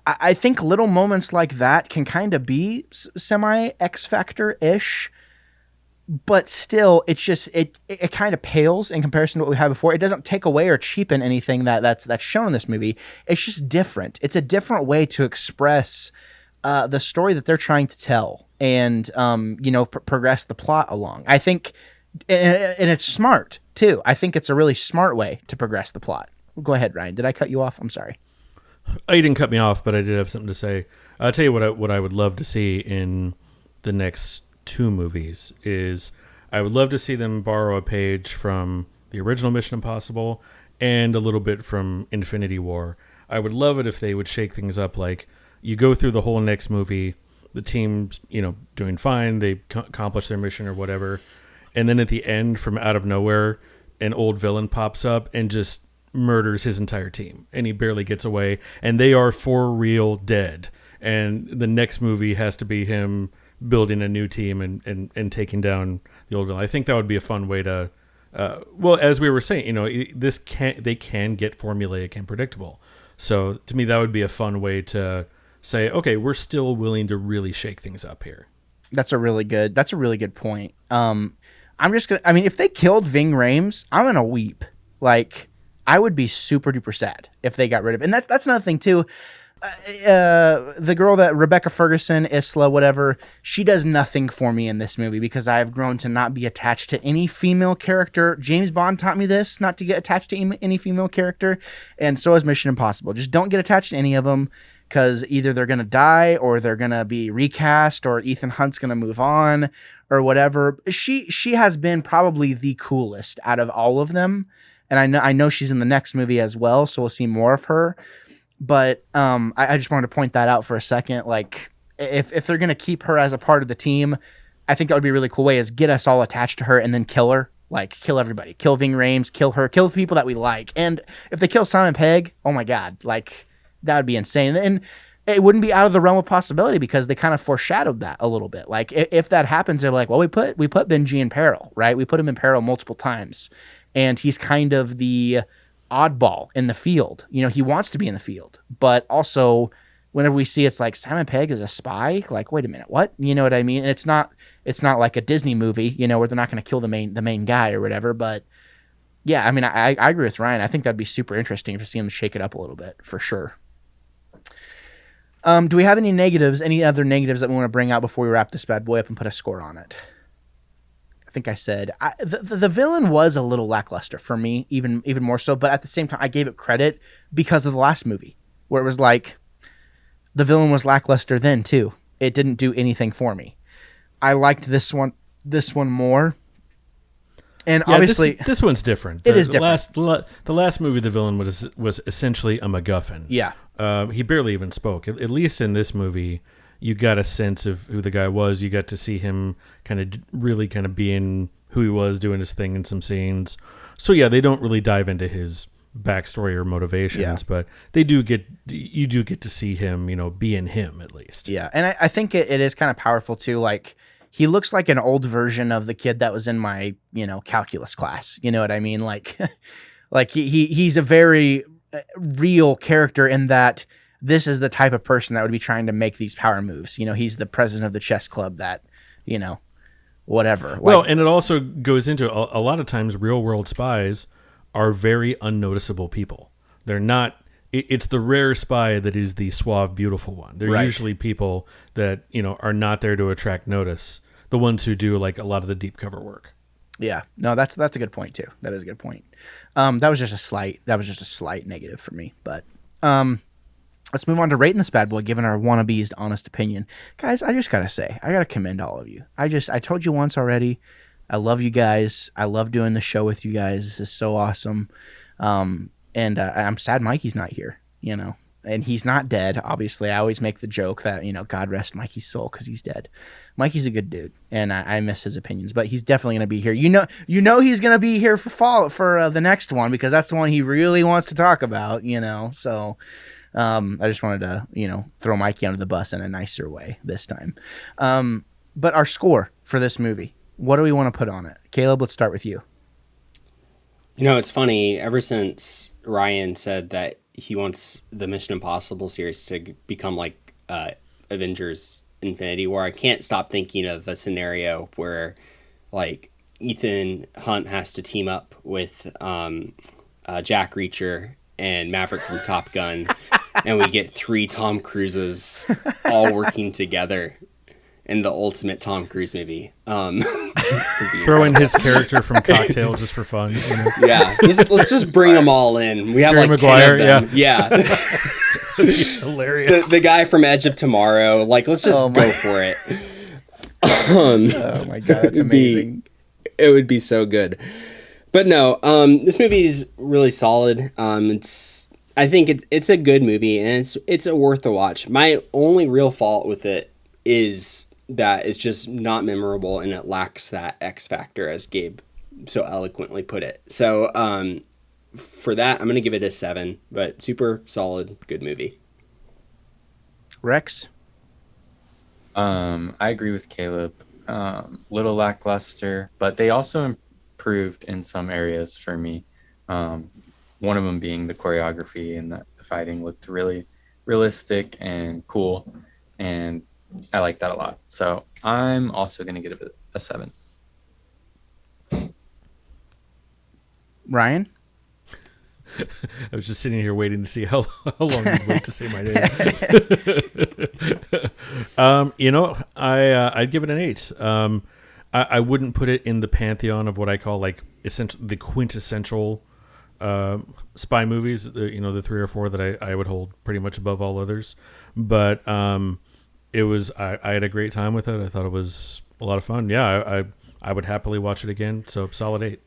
I think little moments like that can kind of be semi X Factor-ish, but still, it's just it kind of pales in comparison to what we had before. It doesn't take away or cheapen anything that's shown in this movie. It's just different. It's a different way to express the story that they're trying to tell, and progress the plot along. I think, and it's smart too. I think it's a really smart way to progress the plot. Go ahead, Ryan. Did I cut you off? I'm sorry. Oh, you didn't cut me off, but I did have something to say. I'll tell you what I would love to see in the next 2 movies is I would love to see them borrow a page from the original Mission Impossible and a little bit from Infinity War. I would love it if they would shake things up. Like, you go through the whole next movie, the team's doing fine, they accomplish their mission or whatever, and then at the end, from out of nowhere, an old villain pops up and just murders his entire team, and he barely gets away, and they are for real dead, and the next movie has to be him building a new team and taking down the old villain. I think that would be a fun way to well, as we were saying, they can get formulaic and predictable, so to me that would be a fun way to say, okay, we're still willing to really shake things up here. That's a really good point. if they killed Ving Rhames, I'm gonna weep. Like, I would be super duper sad if they got rid of it. And that's another thing too. The girl that Rebecca Ferguson, Isla, whatever, she does nothing for me in this movie because I've grown to not be attached to any female character. James Bond taught me this, not to get attached to any female character, and so has Mission Impossible. Just don't get attached to any of them because either they're gonna die or they're gonna be recast or Ethan Hunt's gonna move on or whatever. She has been probably the coolest out of all of them, and I know she's in the next movie as well, so we'll see more of her. But I just wanted to point that out for a second. Like, if they're going to keep her as a part of the team, I think that would be a really cool way, is get us all attached to her and then kill her. Like, kill everybody. Kill Ving Rhames, kill her, kill the people that we like. And if they kill Simon Pegg, oh my God, like, that would be insane. And it wouldn't be out of the realm of possibility because they kind of foreshadowed that a little bit. Like, if that happens, they're like, well, we put Benji in peril, right? We put him in peril multiple times. And he's kind of the oddball in the field. You know, he wants to be in the field, but also whenever we see it's like Simon Pegg is a spy, like, wait a minute, what? You know what I mean? And it's not like a Disney movie, you know, where they're not going to kill the main guy or whatever. But yeah, I mean, I agree with Ryan. I think that'd be super interesting to see him shake it up a little bit for sure. Do we have any other negatives that we want to bring out before we wrap this bad boy up and put a score on it? I think I said the villain was a little lackluster for me, even more so. But at the same time, I gave it credit because of the last movie, where it was like the villain was lackluster then too. It didn't do anything for me. I liked this one more, and yeah, obviously this one's different. It is different. The last movie, the villain was essentially a MacGuffin. Yeah, he barely even spoke. At least in this movie, you got a sense of who the guy was. You got to see him kind of being who he was, doing his thing in some scenes. So yeah, they don't really dive into his backstory or motivations, but you do get to see him, you know, being him at least. Yeah, and I think it is kind of powerful too. Like, he looks like an old version of the kid that was in my, you know, calculus class. You know what I mean? Like, like he's a very real character in that this is the type of person that would be trying to make these power moves. You know, he's the president of the chess club that, you know, whatever. Well, and it also goes into a lot of times real world spies are very unnoticeable people. They're not, it's the rare spy that is the suave, beautiful one. They're usually people that, you know, are not there to attract notice. The ones who do like a lot of the deep cover work. Yeah, no, that's a good point too. That is a good point. That was just a slight negative for me, but, let's move on to rating this bad boy, given our wannabes' honest opinion. Guys, I just got to say, I got to commend all of you. I told you once already, I love you guys. I love doing the show with you guys. This is so awesome. And I'm sad Mikey's not here, you know, and he's not dead. Obviously, I always make the joke that, you know, God rest Mikey's soul because he's dead. Mikey's a good dude, and I miss his opinions, but he's definitely going to be here. You know, he's going to be here for the next one because that's the one he really wants to talk about, you know, so... I just wanted to, you know, throw Mikey under the bus in a nicer way this time. But our score for this movie, what do we want to put on it? Caleb, let's start with you. You know, it's funny. Ever since Ryan said that he wants the Mission Impossible series to become like Avengers Infinity War, I can't stop thinking of a scenario where like Ethan Hunt has to team up with Jack Reacher and Maverick from Top Gun, and we get 3 Tom Cruises all working together in the ultimate Tom Cruise movie. Throw in his character from Cocktail just for fun. You know? Yeah, let's just bring them all in. We have Jerry like Maguire, 10 of them. Yeah. Hilarious. The guy from Edge of Tomorrow. Like, let's just go for it. Oh my God, that's amazing. It would be so good. But no, this movie is really solid. I think it's a good movie, and it's a worth a watch. My only real fault with it is that it's just not memorable, and it lacks that X factor, as Gabe so eloquently put it. So for that, I'm going to give it a 7, but super solid, good movie. Rex? I agree with Caleb. Little lackluster, but they also improved in some areas for me. One of them being the choreography, and the fighting looked really realistic and cool, and I like that a lot. So I'm also going to give it a 7. Ryan? I was just sitting here waiting to see how long you'd wait to say my name. I'd give it an 8. I wouldn't put it in the pantheon of what I call like the quintessential spy movies. The 3 or 4 that I would hold pretty much above all others. But it was I had a great time with it. I thought it was a lot of fun. Yeah, I would happily watch it again. So solid 8.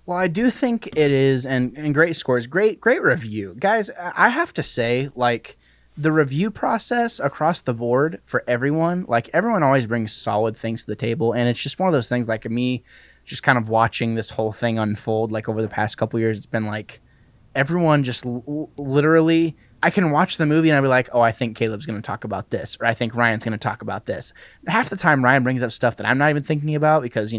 Well, I do think it is, and great scores, great review. Guys, I have to say, like, the review process across the board for everyone, like, everyone always brings solid things to the table, and it's just one of those things, like, me just kind of watching this whole thing unfold, like, over the past couple years, it's been, like, everyone just literally, I can watch the movie and I'll be like, oh, I think Caleb's going to talk about this, or I think Ryan's going to talk about this. Half the time, Ryan brings up stuff that I'm not even thinking about because,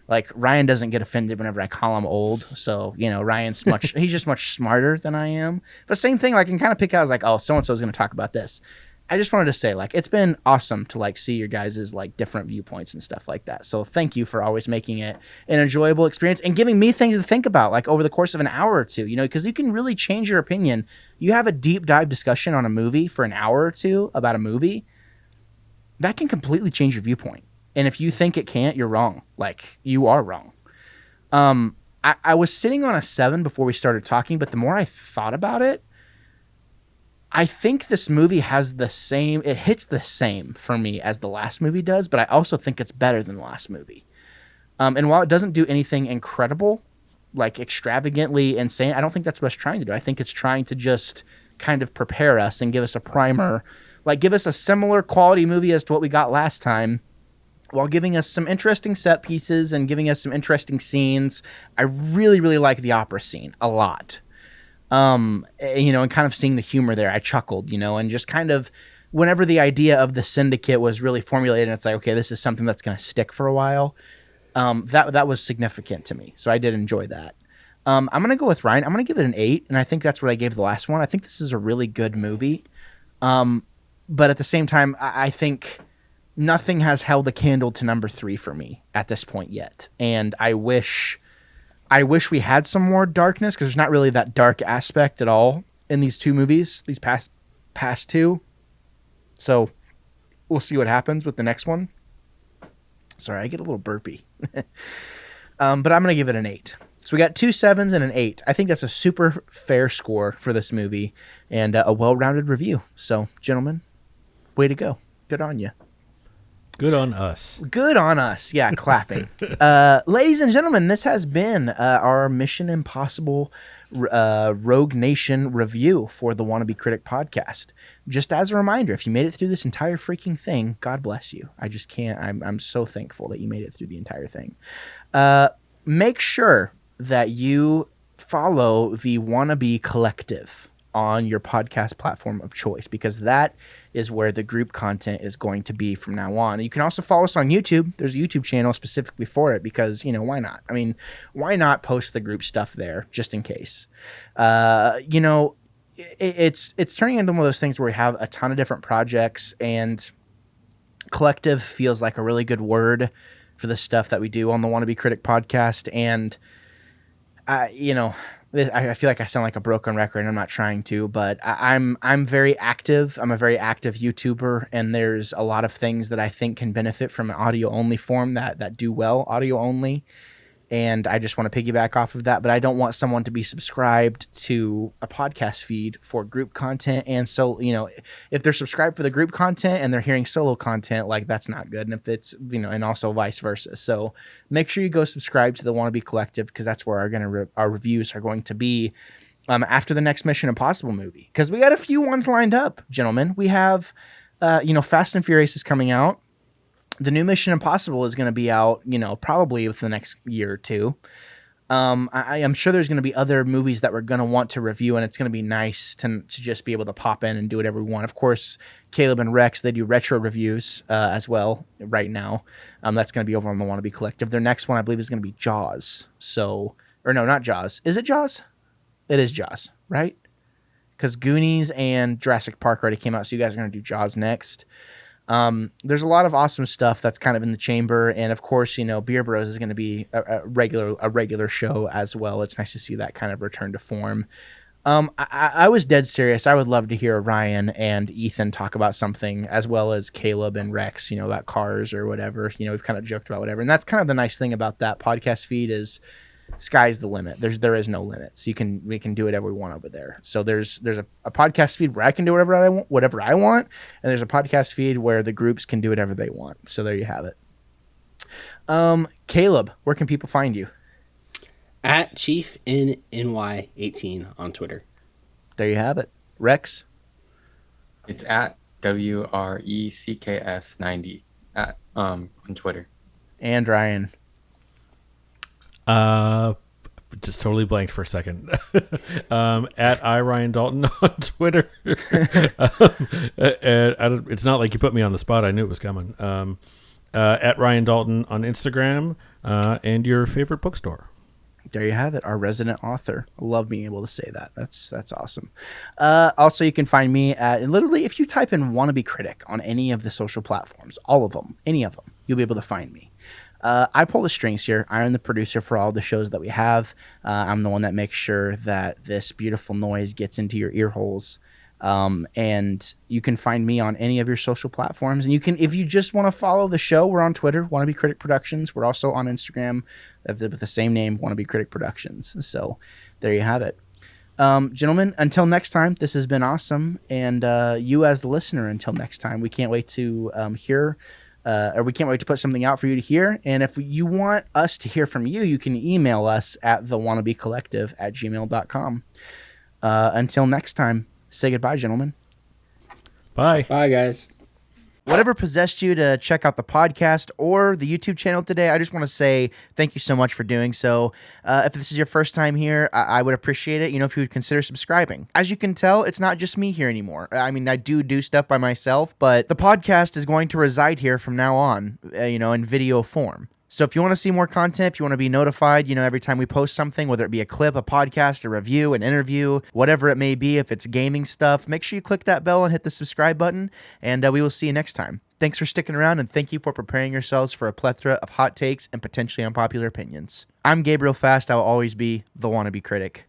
like, Ryan doesn't get offended whenever I call him old. So, Ryan's he's just much smarter than I am. But same thing, like, I can kind of pick out, like, oh, so-and-so is going to talk about this. I just wanted to say, like, it's been awesome to, like, see your guys' like, different viewpoints and stuff like that. So thank you for always making it an enjoyable experience and giving me things to think about, like, over the course of an hour or two, because you can really change your opinion. You have a deep dive discussion on a movie for an hour or two about a movie, that can completely change your viewpoint. And if you think it can't, you're wrong. Like, you are wrong. I was sitting on a 7 before we started talking, but the more I thought about it, I think this movie has it hits the same for me as the last movie does, but I also think it's better than the last movie. And while it doesn't do anything incredible, like extravagantly insane, I don't think that's what it's trying to do. I think it's trying to just kind of prepare us and give us a primer, like give us a similar quality movie as to what we got last time, while giving us some interesting set pieces and giving us some interesting scenes. I really, really like the opera scene a lot. And kind of seeing the humor there, I chuckled, and just kind of whenever the idea of the syndicate was really formulated, and it's like, okay, this is something that's going to stick for a while. That was significant to me. So I did enjoy that. I'm going to go with Ryan. I'm going to give it an 8. And I think that's what I gave the last one. I think this is a really good movie. But at the same time, I think nothing has held a candle to number 3 for me at this point yet. And I wish we had some more darkness, because there's not really that dark aspect at all in these two movies, these past two. So we'll see what happens with the next one. Sorry, I get a little burpy. But I'm going to give it an 8. So we got 2 7s and an 8. I think that's a super fair score for this movie and a well-rounded review. So, gentlemen, way to go. Good on you. Good on us. Good on us. Yeah, clapping. Ladies and gentlemen, this has been our Mission Impossible Rogue Nation review for the Wannabe Critic podcast. Just as a reminder, if you made it through this entire freaking thing, God bless you. I just can't. I'm so thankful that you made it through the entire thing. Make sure that you follow the Wannabe Collective on your podcast platform of choice, because that is where the group content is going to be from now on. And you can also follow us on YouTube. There's a YouTube channel specifically for it because, why not? I mean, why not post the group stuff there just in case? It's turning into one of those things where we have a ton of different projects, and collective feels like a really good word for the stuff that we do on the Wannabe Critic podcast. And, I feel like I sound like a broken record, and I'm not trying to, but I'm very active. I'm a very active YouTuber, and there's a lot of things that I think can benefit from an audio only form that do well audio only. And I just want to piggyback off of that, but I don't want someone to be subscribed to a podcast feed for group content. And so, if they're subscribed for the group content and they're hearing solo content, like, that's not good. And if it's, and also vice versa. So make sure you go subscribe to the Wannabe Collective, because that's where our reviews are going to be after the next Mission Impossible movie. Because we got a few ones lined up, gentlemen. We have, Fast and Furious is coming out. The new Mission Impossible is going to be out, probably within the next year or two. I am sure there's going to be other movies that we're going to want to review, and it's going to be nice to just be able to pop in and do whatever we want. Of course, Caleb and Rex, they do retro reviews as well right now. That's going to be over on the Wannabe Collective. Their next one, I believe, is going to be Jaws. Or no, not Jaws. Is it Jaws? It is Jaws, right? Because Goonies and Jurassic Park already came out, so you guys are going to do Jaws next. There's a lot of awesome stuff that's kind of in the chamber, and of course, Beer Bros is going to be a regular show as well. It's nice to see that kind of return to form. I was dead serious. I would love to hear Ryan and Ethan talk about something, as well as Caleb and Rex, about cars or whatever. We've kind of joked about whatever, and that's kind of the nice thing about that podcast feed is sky's the limit. There is no limits. We can do whatever we want over there. So there's a podcast feed where I can do whatever I want, and there's a podcast feed where the groups can do whatever they want. So there you have it. Caleb, where can people find you? At Chief in NY18 on Twitter. There you have it. Rex? It's at WRECKS90 on Twitter. And Ryan? Just totally blanked for a second. At iRyanDalton on Twitter. And it's not like you put me on the spot. I knew it was coming. At Ryan Dalton on Instagram, and your favorite bookstore. There you have it, our resident author. I love being able to say that. That's awesome. Also, you can find me at, and literally, if you type in Wannabe Critic on any of the social platforms, all of them, any of them, you'll be able to find me. I pull the strings here. I am the producer for all the shows that we have. I'm the one that makes sure that this beautiful noise gets into your ear holes. And you can find me on any of your social platforms. And you can, if you just want to follow the show, we're on Twitter, Wannabe Critic Productions. We're also on Instagram with the same name, Wannabe Critic Productions. So there you have it. Gentlemen, until next time, this has been awesome. And you as the listener, until next time, we can't wait to we can't wait to put something out for you to hear. And if you want us to hear from you, you can email us at thewannabecollective@gmail.com. Until next time, say goodbye, gentlemen. Bye. Bye, guys. Whatever possessed you to check out the podcast or the YouTube channel today, I just want to say thank you so much for doing so. If this is your first time here, I would appreciate it, if you would consider subscribing. As you can tell, it's not just me here anymore. I mean, I do stuff by myself, but the podcast is going to reside here from now on, in video form. So if you want to see more content, if you want to be notified, every time we post something, whether it be a clip, a podcast, a review, an interview, whatever it may be, if it's gaming stuff, make sure you click that bell and hit the subscribe button, and we will see you next time. Thanks for sticking around, and thank you for preparing yourselves for a plethora of hot takes and potentially unpopular opinions. I'm Gabriel Fast. I will always be the Wannabe Critic.